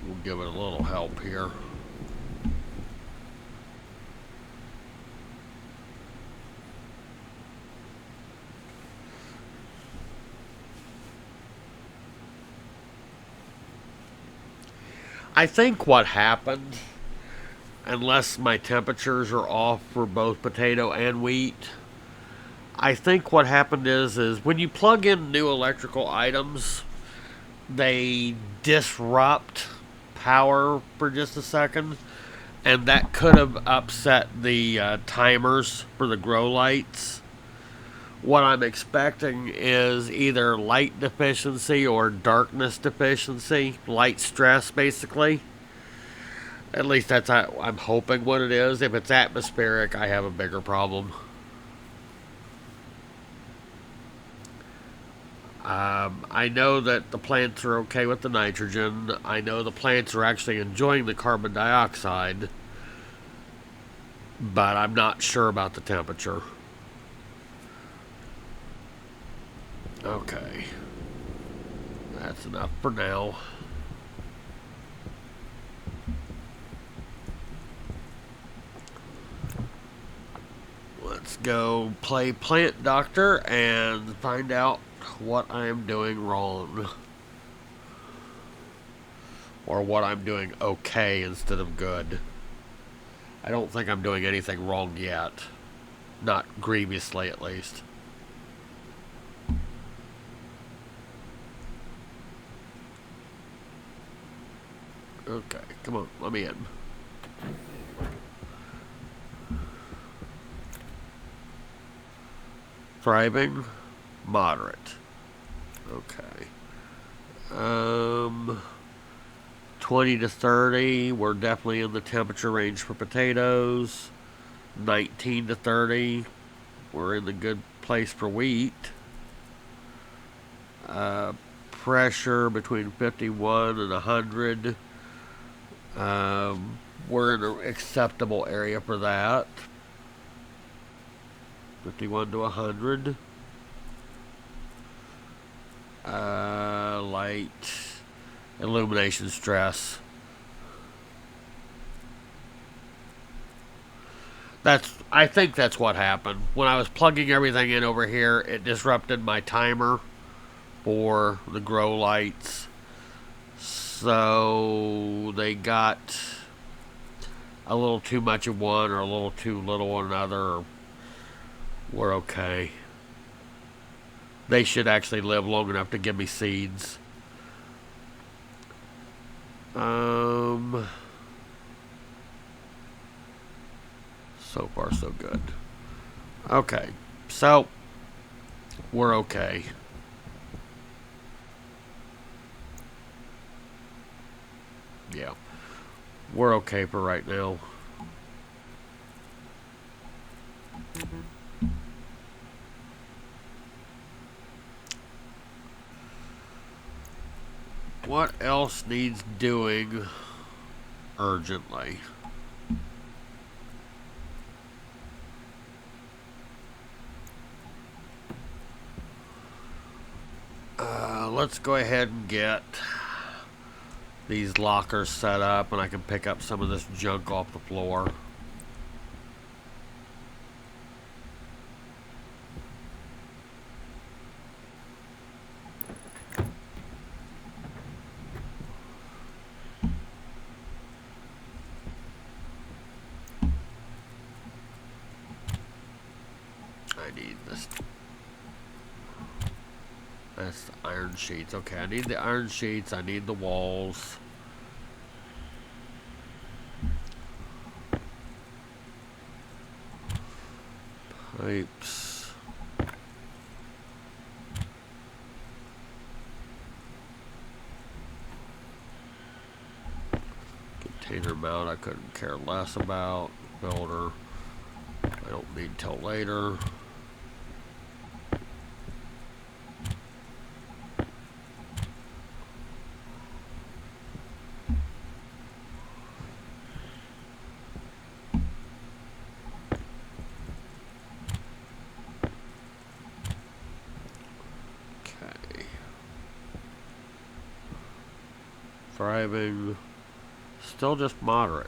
We'll give it a little help here. I think what happened, unless my temperatures are off for both potato and wheat, I think what happened is when you plug in new electrical items, they disrupt power for just a second, and that could have upset the timers for the grow lights. What I'm expecting is either light deficiency or darkness deficiency, light stress basically. At least that's I'm hoping what it is. If it's atmospheric, I have a bigger problem. I know that the plants are okay with the nitrogen. I know the plants are actually enjoying the carbon dioxide, but I'm not sure about the temperature. Okay. That's enough for now. Let's go play plant doctor and find out what I'm doing wrong. Or what I'm doing okay instead of good. I don't think I'm doing anything wrong yet. Not grievously, at least. Okay, come on, let me in. Thriving, moderate. Okay. 20 to 30, we're definitely in the temperature range for potatoes. 19 to 30, we're in the good place for wheat. Pressure between 51 and 100. We're in an acceptable area for that. 51 to 100. Light illumination stress. I think that's what happened. When I was plugging everything in over here, it disrupted my timer for the grow lights. So they got a little too much of one or a little too little of another. We're okay. They should actually live long enough to give me seeds. So far so good. Okay, so we're okay. Yeah, we're okay for right now. What else needs doing urgently? Let's go ahead and get these lockers set up, and I can pick up some of this junk off the floor. I need this. That's the iron sheets. Okay, I need the iron sheets. I need the walls. Pipes. Container mount I couldn't care less about. Builder I don't need till later. Okay. Thriving. Still just moderate.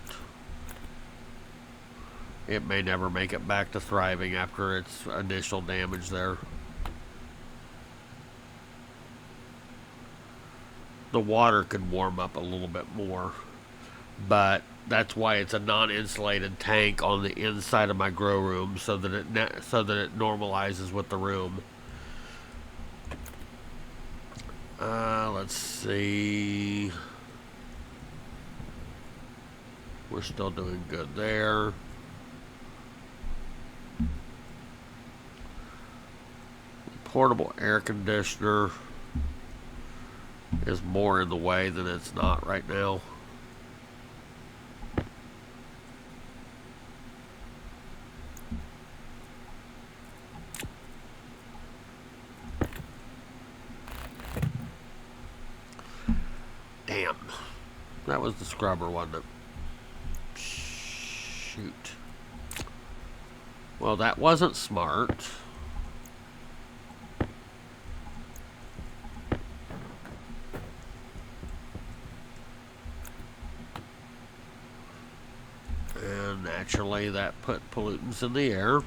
It may never make it back to thriving after its initial damage there. The water could warm up a little bit more, but that's why it's a non-insulated tank on the inside of my grow room, so that it normalizes with the room. Let's see. We're still doing good there. Portable air conditioner is more in the way than it's not right now. Damn. That was the scrubber, wasn't it? Shoot. Well, that wasn't smart. And naturally, that put pollutants in the air.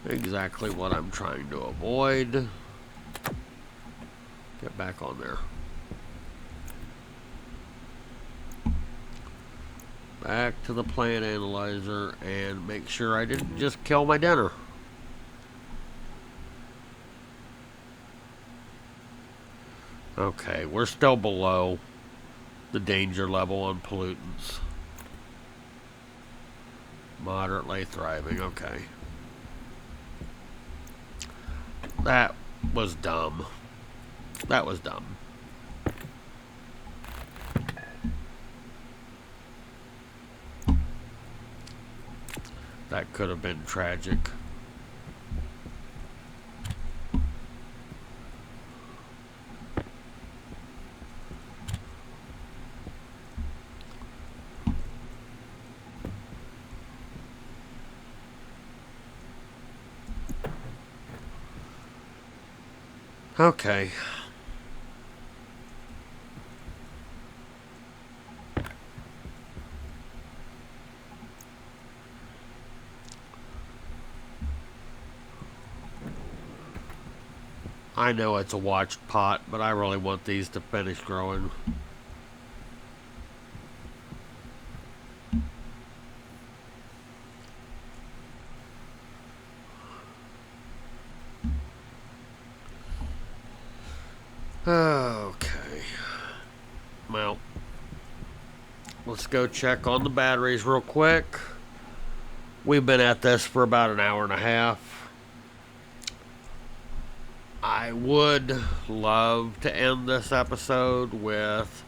Exactly what I'm trying to avoid. Get back on there. Back to the plant analyzer and make sure I didn't just kill my dinner. Okay, we're still below the danger level on pollutants. Moderately thriving, okay. That was dumb. That was dumb. That could have been tragic. Okay. I know it's a watched pot, but I really want these to finish growing. Okay. Well, let's go check on the batteries real quick. We've been at this for about an hour and a half. I would love to end this episode with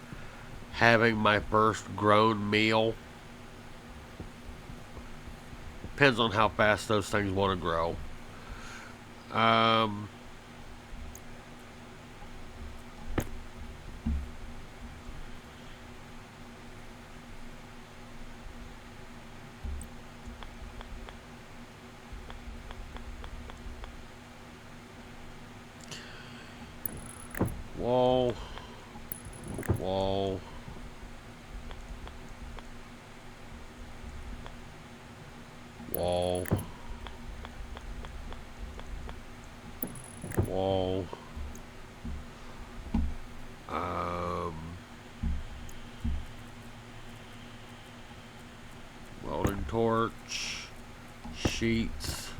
having my first grown meal. Depends on how fast those things want to grow. Um, wall, wall, wall, wall. Um, welding torch, sheets.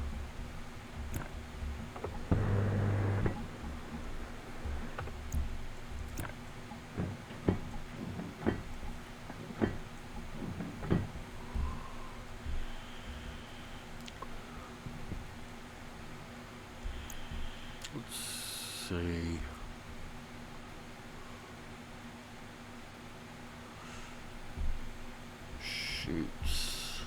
Let's see. Shoots.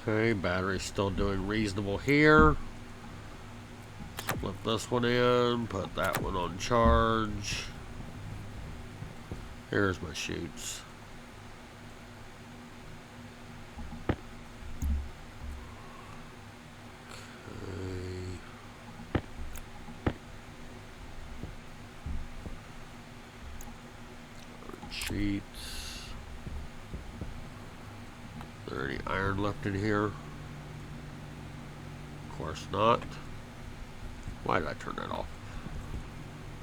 Okay, battery's still doing reasonable here. Flip this one in, put that one on charge. Here's my chutes. Okay. Sheets. Is there any iron left in here? Of course not. Why did I turn that off?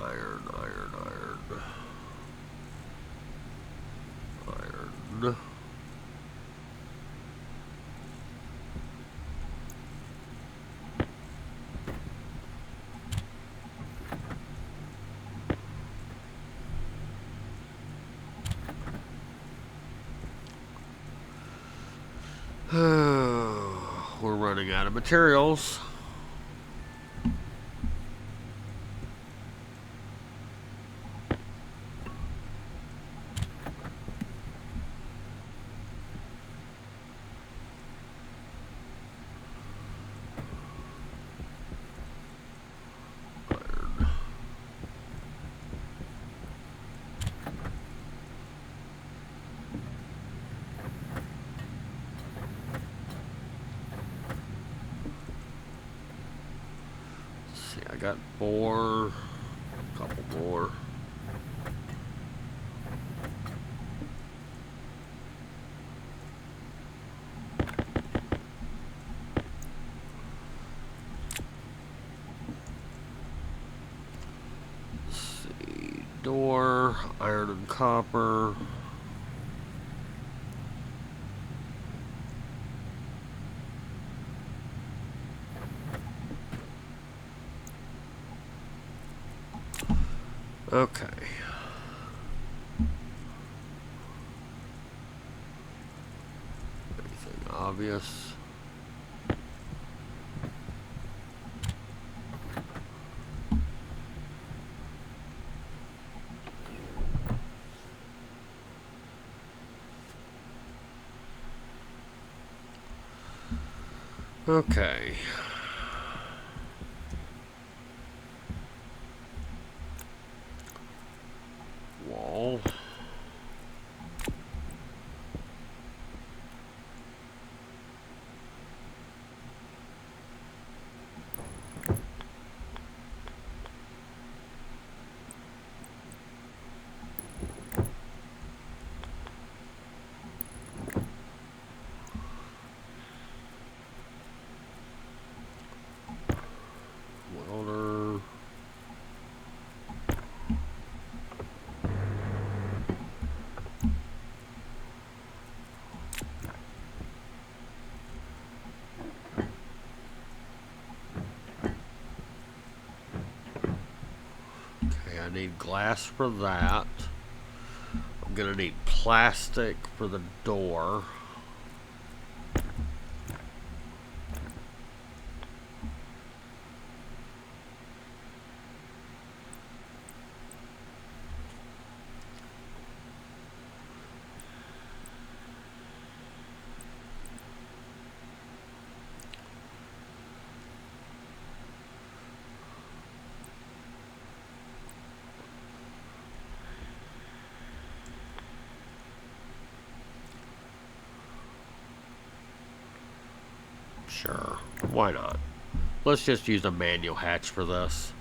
Iron, iron, iron. Iron. We're running out of materials. I got 4, a couple more. Let's see, door, iron and copper. Okay. Anything obvious? Okay. Wall. I need glass for that. I'm gonna need plastic for the door. Sure, why not? Let's just use a manual hatch for this.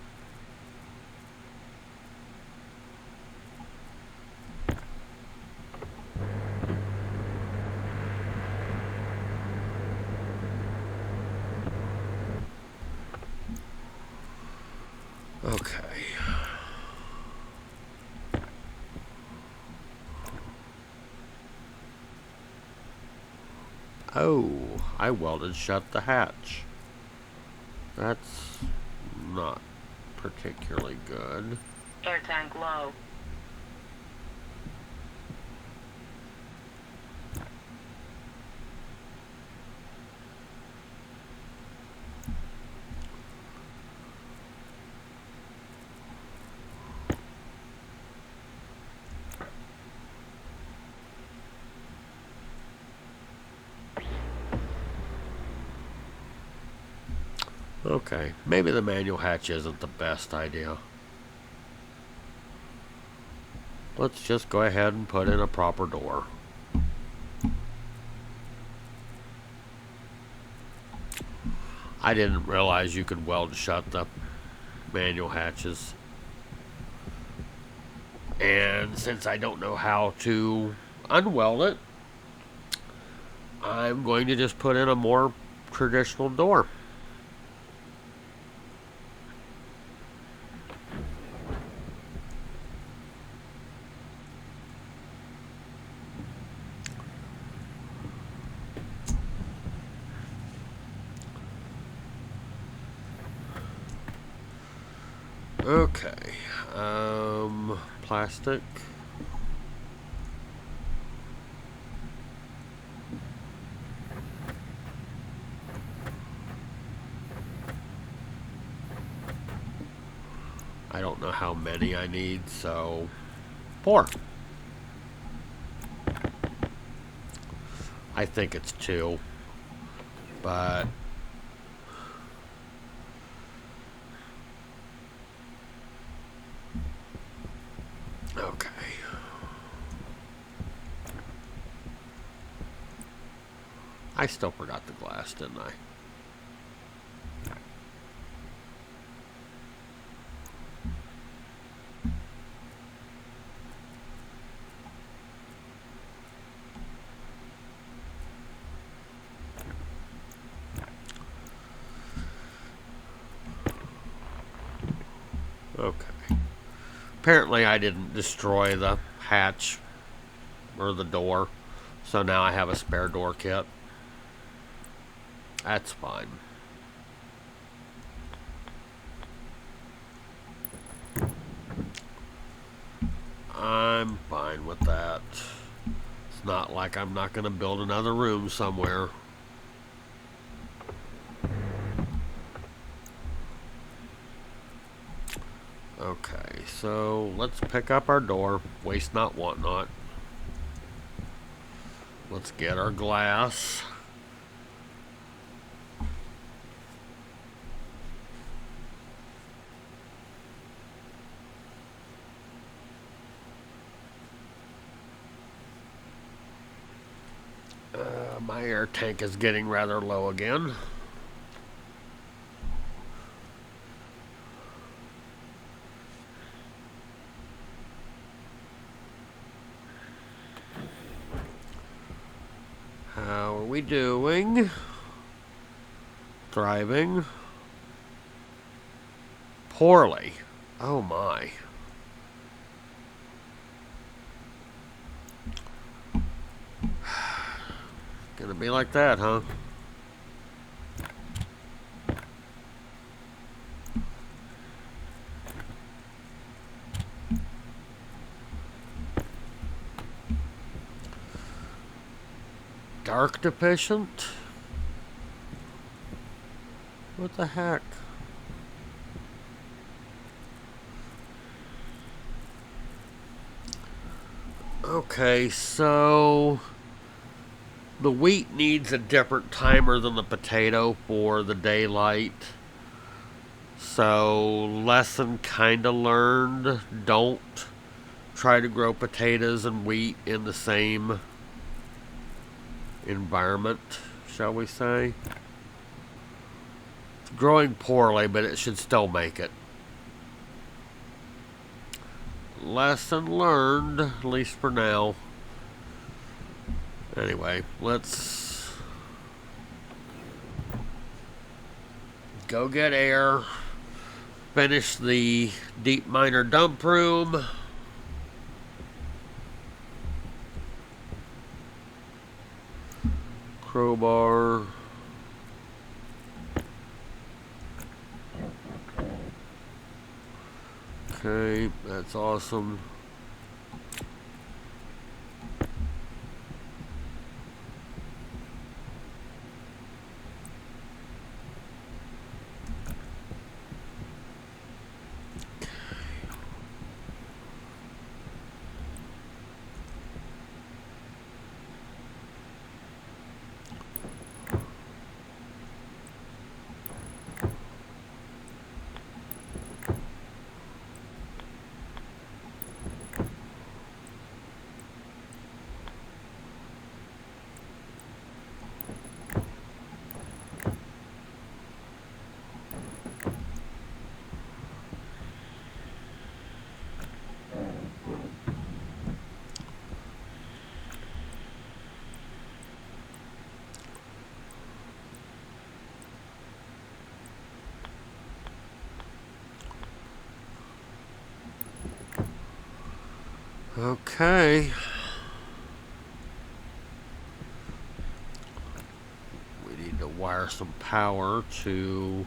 Okay. Oh, I welded shut the hatch. That's not particularly good. Air tank low. Okay, maybe the manual hatch isn't the best idea. Let's just go ahead and put in a proper door. I didn't realize you could weld shut the manual hatches. And since I don't know how to unweld it, I'm going to just put in a more traditional door. Okay, plastic. I don't know how many I need, so 4. I think it's 2, but okay. I still forgot the glass, didn't I? Okay. Apparently I didn't destroy the hatch or the door, so now I have a spare door kit. That's fine. I'm fine with that. It's not like I'm not going to build another room somewhere. Okay, so let's pick up our door. Waste not, want not. Let's get our glass. My air tank is getting rather low again. How are we doing? Thriving? Poorly. Oh my. Gonna be like that, huh? Dark deficient? What the heck? Okay, so the wheat needs a different timer than the potato for the daylight. So, lesson kinda learned. Don't try to grow potatoes and wheat in the same environment, shall we say. It's growing poorly, but it should still make it. Lesson learned, at least for now. Anyway, let's go get air, finish the deep miner dump room. Crowbar. Okay, that's awesome. Okay. We need to wire some power to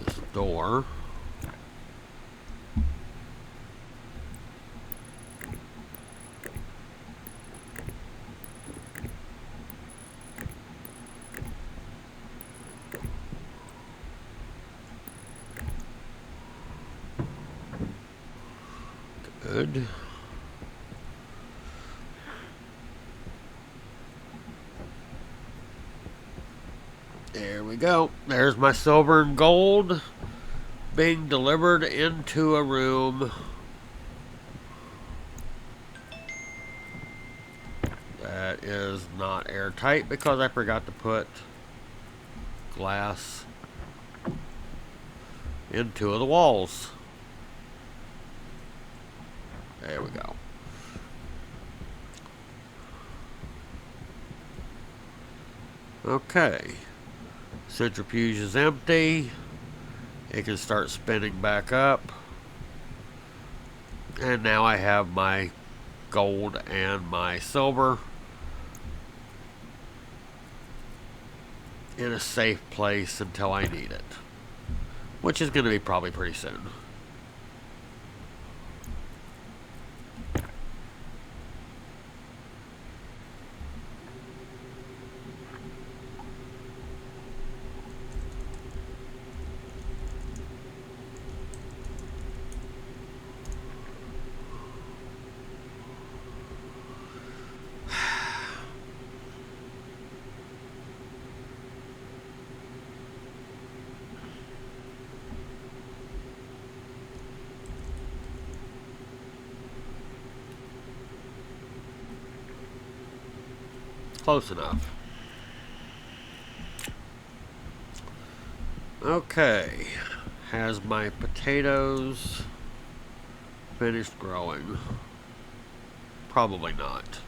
this door. Good. There we go. There's my silver and gold being delivered into a room that is not airtight because I forgot to put glass in two of the walls. There we go. Okay. Centrifuge is empty. It can start spinning back up. And now I have my gold and my silver in a safe place until I need it, which is going to be probably pretty soon. Close enough. Okay. Has my potatoes finished growing? Probably not.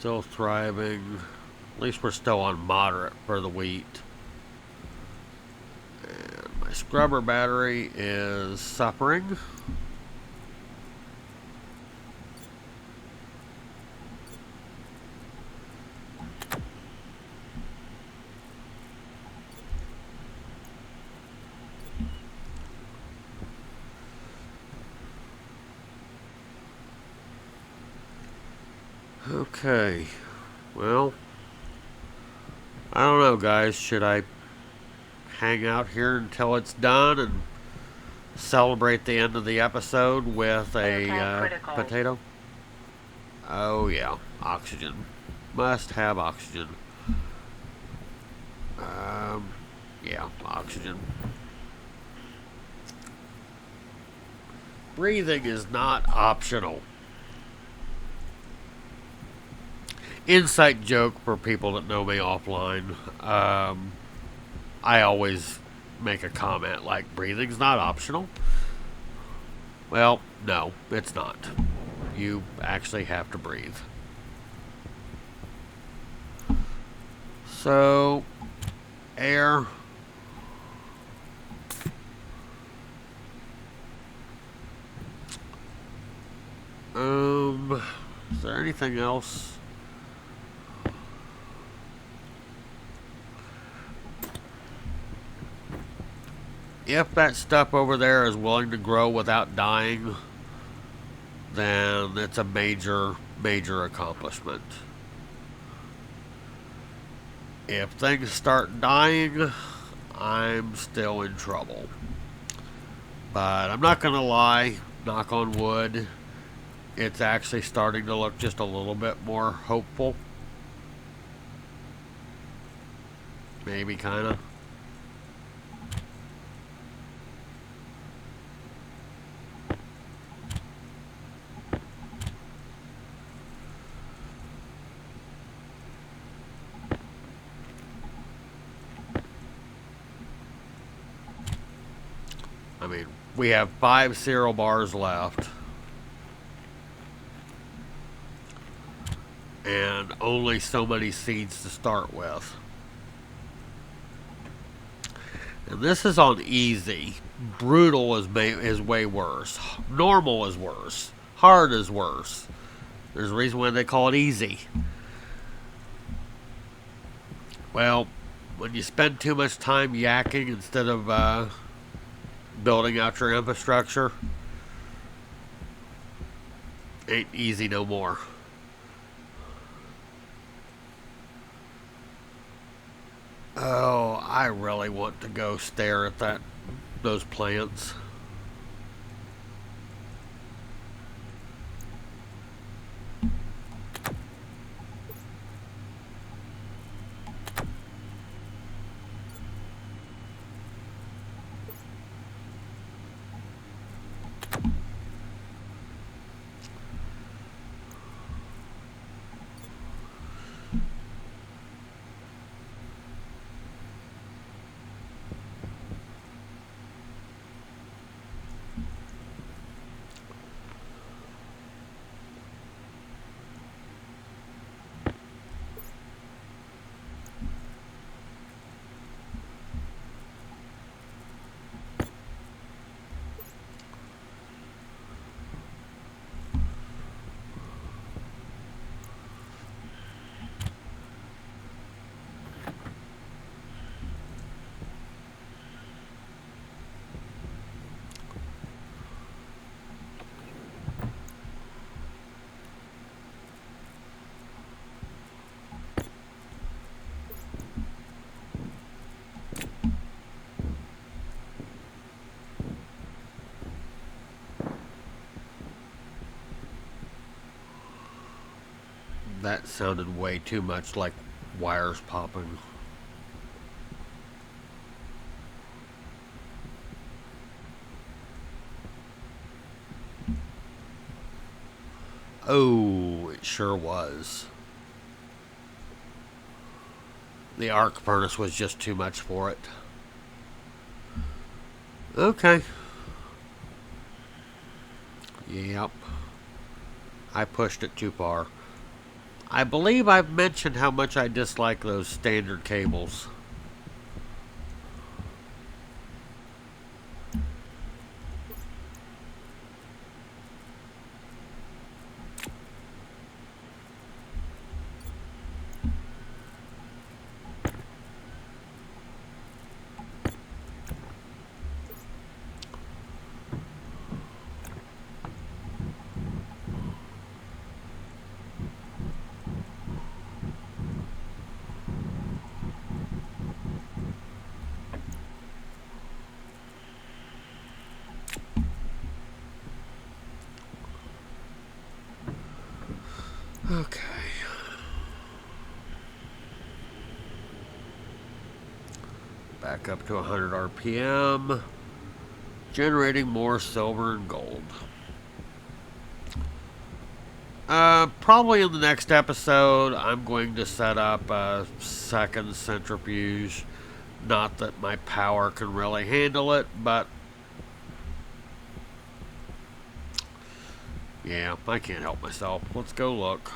Still thriving. At least we're still on moderate for the wheat. And my scrubber battery is suffering. Okay. Well, I don't know, guys. Should I hang out here until it's done and celebrate the end of the episode with a potato? Oh, yeah. Oxygen. Must have oxygen. Yeah, oxygen. Breathing is not optional. Insight joke for people that know me offline. I always make a comment like, breathing's not optional. Well, no, it's not. You actually have to breathe. So, air. Is there anything else? If that stuff over there is willing to grow without dying, then it's a major, major accomplishment. If things start dying, I'm still in trouble. But I'm not going to lie, knock on wood, it's actually starting to look just a little bit more hopeful. Maybe, kind of. I mean, we have 5 cereal bars left. And only so many seeds to start with. And this is on easy. Brutal is way worse. Normal is worse. Hard is worse. There's a reason why they call it easy. Well, when you spend too much time yakking instead of building out your infrastructure, ain't easy no more. Oh, I really want to go stare at those plants. That sounded way too much like wires popping. Oh, it sure was. The arc furnace was just too much for it. Okay. Yep. I pushed it too far. I believe I've mentioned how much I dislike those standard cables. Okay. Back up to 100 RPM. Generating more silver and gold. Probably in the next episode, I'm going to set up a second centrifuge. Not that my power can really handle it, but yeah, I can't help myself. Let's go look.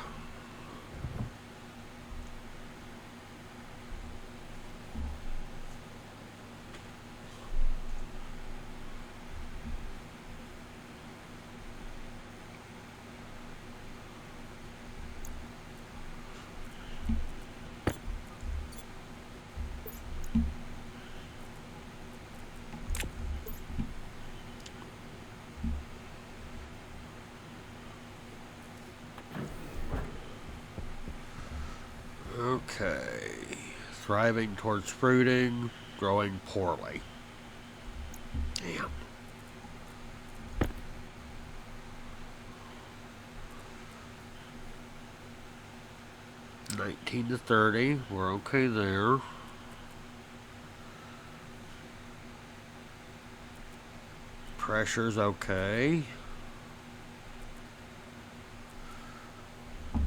Okay. Thriving towards fruiting, growing poorly. Damn. 19 to 30. We're okay there. Pressure's okay.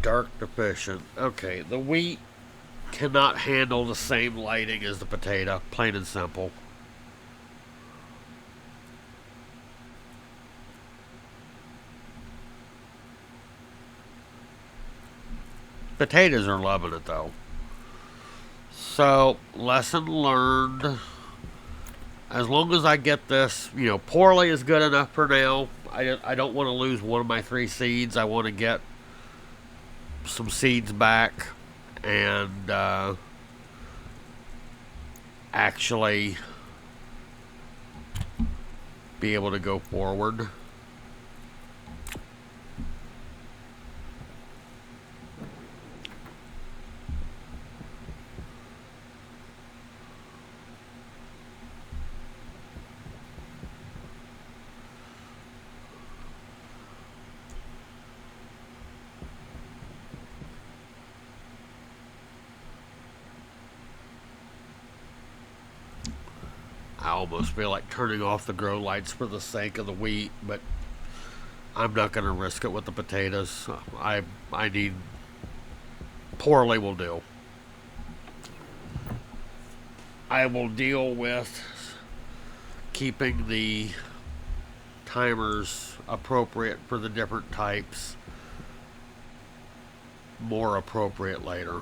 Dark deficient. Okay, the wheat cannot handle the same lighting as the potato, plain and simple. Potatoes are loving it though. So, lesson learned. As long as I get this, poorly is good enough for now. I don't want to lose one of my 3 seeds. I want to get some seeds back and actually be able to go forward. I almost feel like turning off the grow lights for the sake of the wheat, but I'm not going to risk it with the potatoes. I need poorly will do. I will deal with keeping the timers appropriate for the different types, more appropriate later.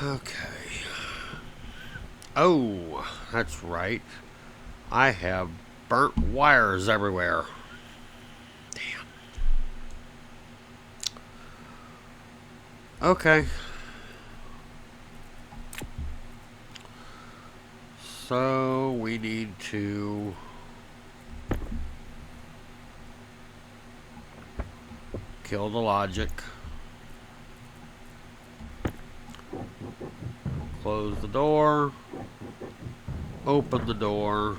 Okay. Oh, that's right. I have burnt wires everywhere. Damn. Okay. So we need to kill the logic. Close the door. Open the door.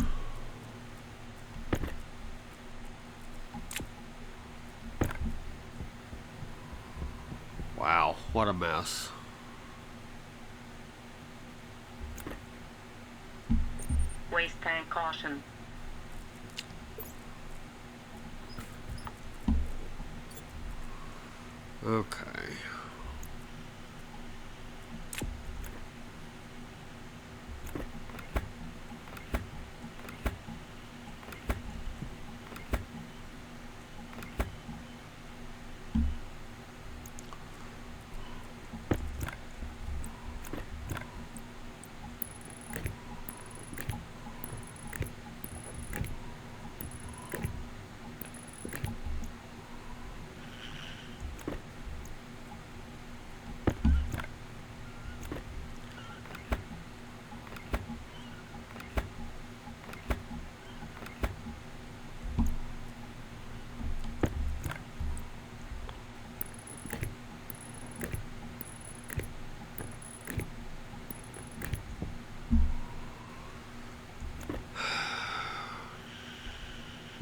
Wow, what a mess. Waste tank caution. Okay.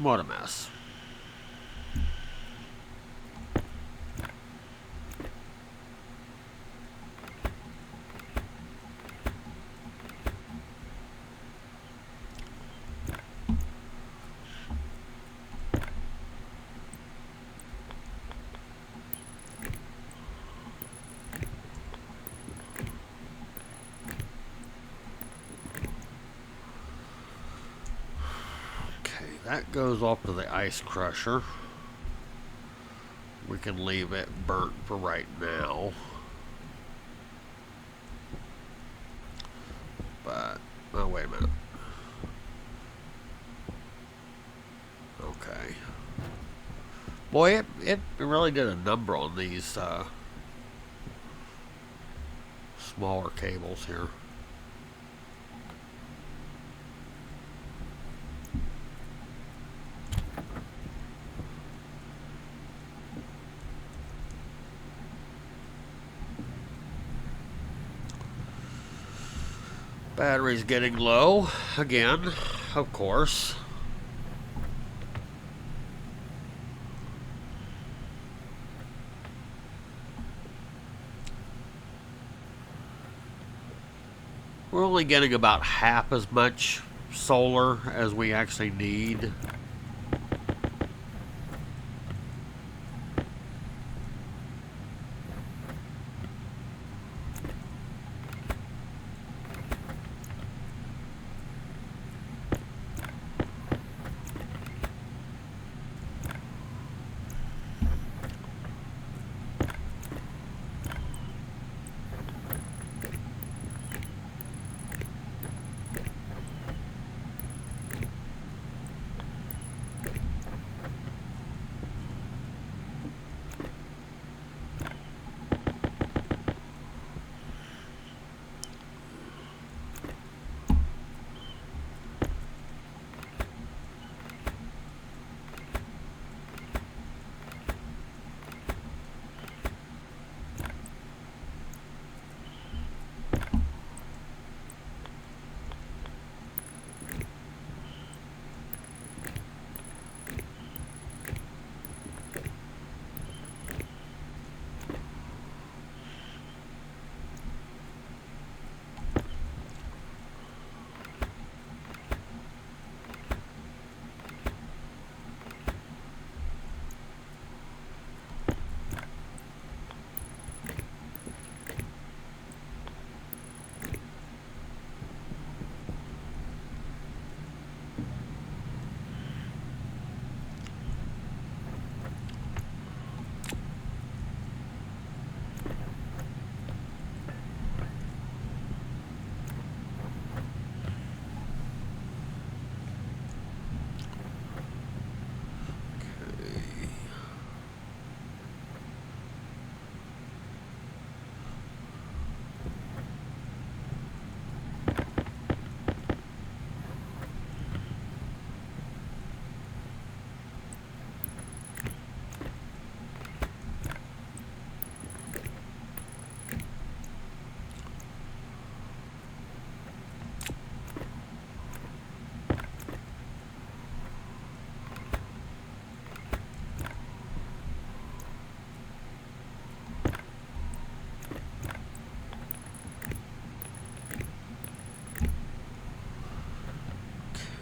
What a mess. Okay, that goes off to the ice crusher. We can leave it burnt for right now. But, oh, wait a minute. Okay. Boy, it really did a number on these smaller cables here. Battery's getting low again, of course. We're only getting about half as much solar as we actually need.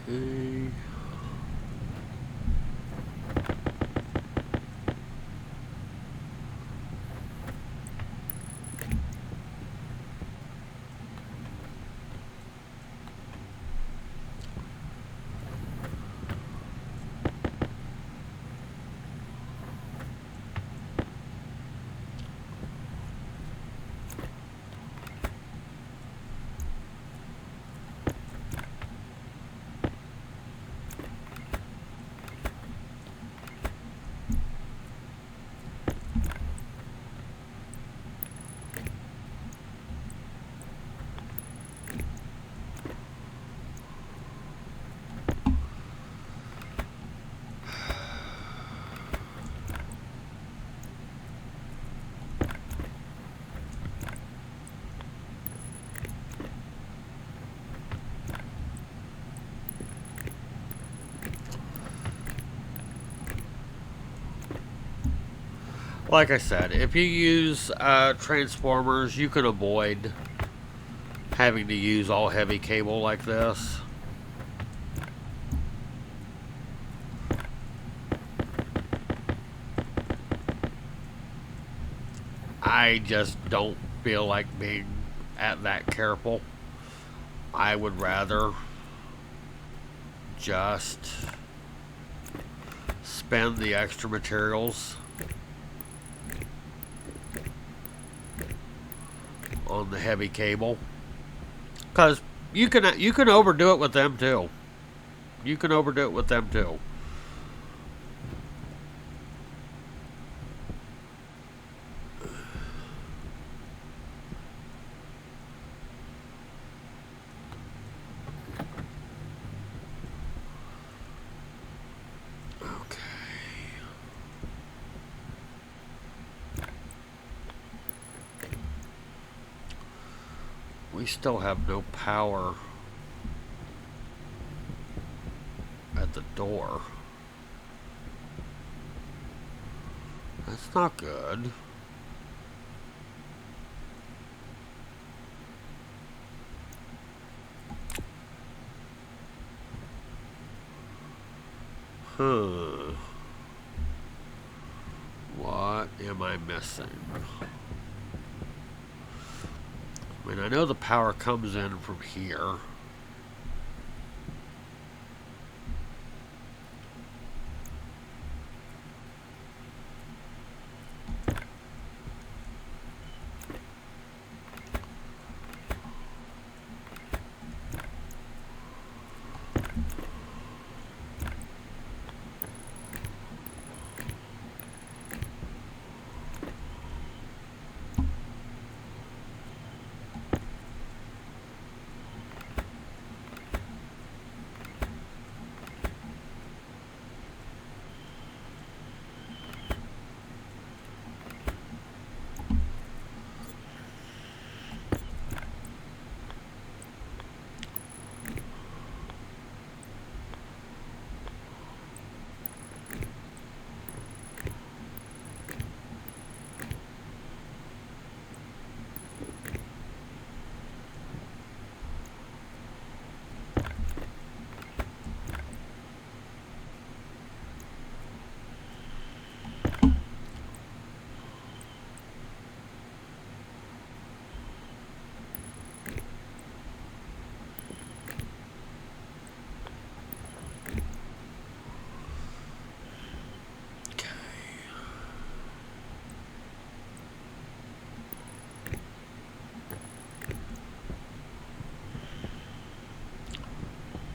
Okay. Like I said, if you use transformers, you can avoid having to use all heavy cable like this. I just don't feel like being at that careful. I would rather just spend the extra materials on the heavy cable, because you can overdo it with them too. You can overdo it with them too. Okay. We still have no power at the door. That's not good. Huh. What am I missing? I mean, I know the power comes in from here.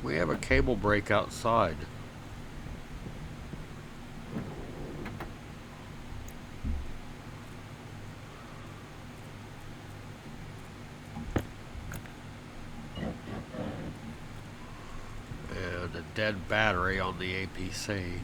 We have a cable break outside. And a dead battery on the APC.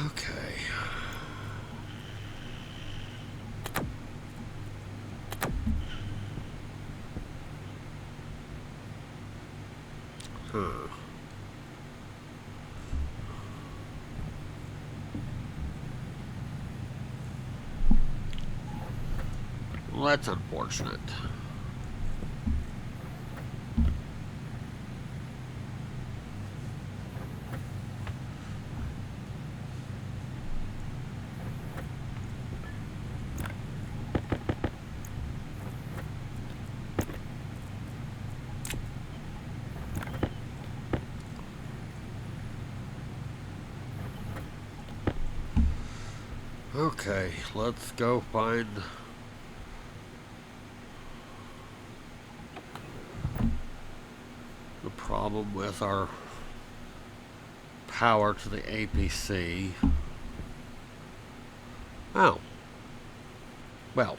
Okay. Well, that's unfortunate. Okay, let's go find the problem with our power to the APC. Oh. Well,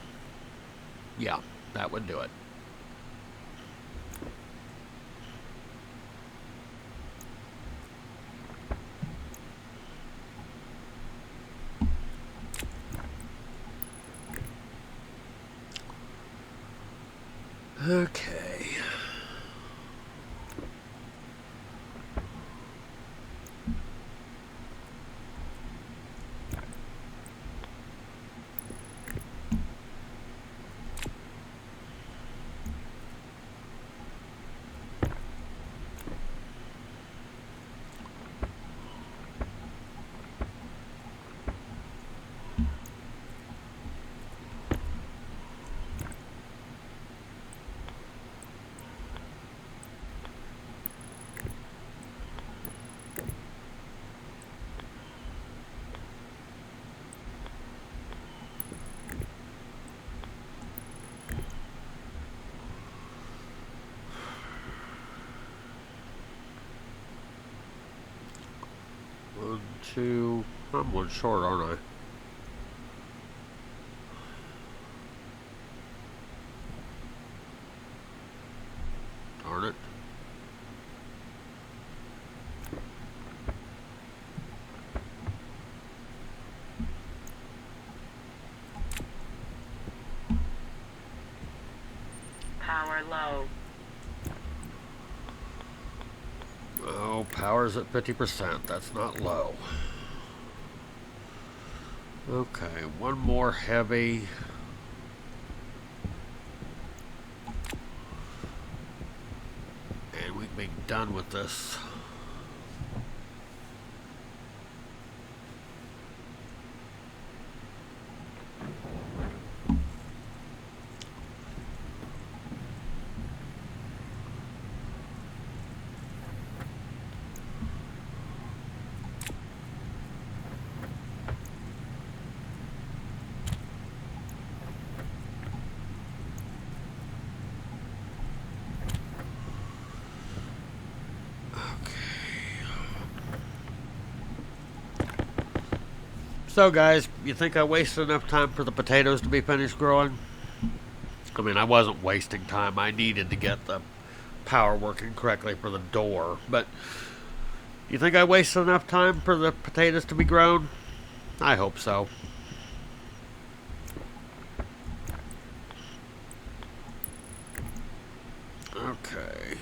yeah, that would do it. Okay. One, two. I'm one short, aren't I? Darn it. Power low. Oh, power's at 50%. That's not low. Okay, one more heavy. And we can be done with this. So guys, you think I wasted enough time for the potatoes to be finished growing? I mean, I wasn't wasting time. I needed to get the power working correctly for the door. But you think I wasted enough time for the potatoes to be grown? I hope so. Okay.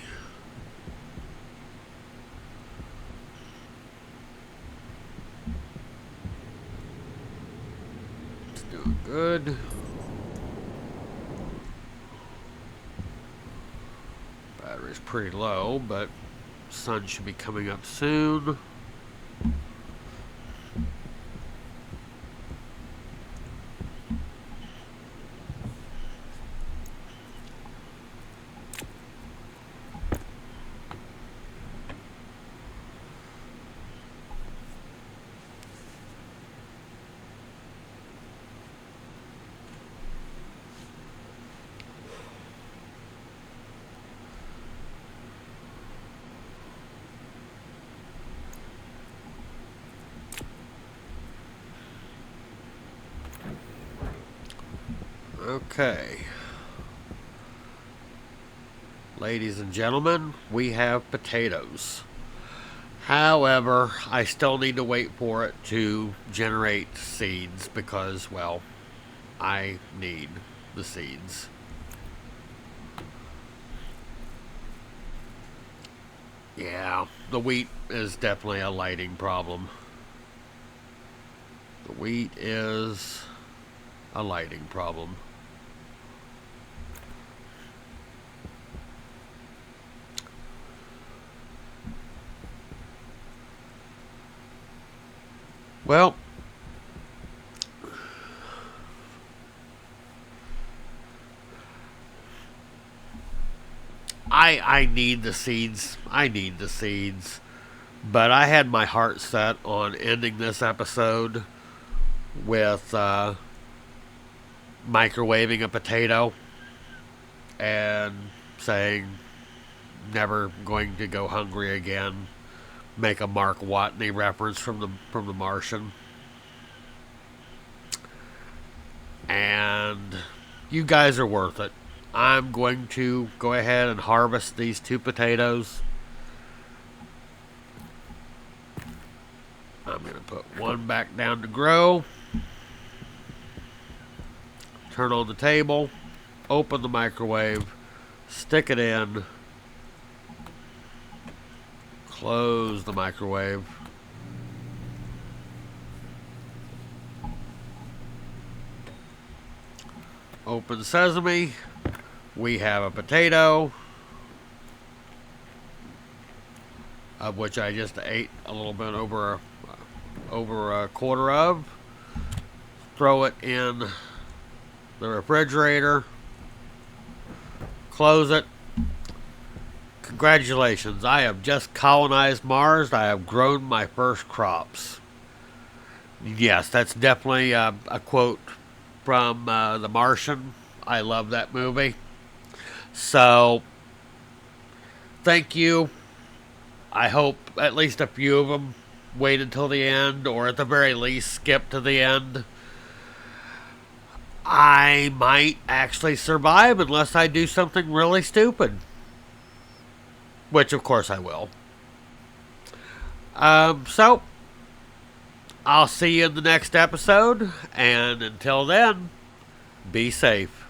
It's doing good. Battery's pretty low, but sun should be coming up soon. Okay. Ladies and gentlemen, we have potatoes. However, I still need to wait for it to generate seeds because, well, I need the seeds. Yeah, the wheat is definitely a lighting problem. The wheat is a lighting problem. Well, I need the seeds. I need the seeds. But I had my heart set on ending this episode with microwaving a potato and saying never going to go hungry again. Make a Mark Watney reference from the Martian. And you guys are worth it. I'm going to go ahead and harvest these two potatoes. I'm going to put one back down to grow. Turn on the table. Open the microwave. Stick it in. Close the microwave. Open sesame. We have a potato, of which I just ate a little bit over a quarter of. Throw it in the refrigerator. Close it. Congratulations, I have just colonized Mars. I have grown my first crops. Yes, that's definitely a quote from The Martian. I love that movie. So, thank you. I hope at least a few of them wait until the end, or at the very least, skip to the end. I might actually survive unless I do something really stupid, which of course I will. So, I'll see you in the next episode, and until then, be safe.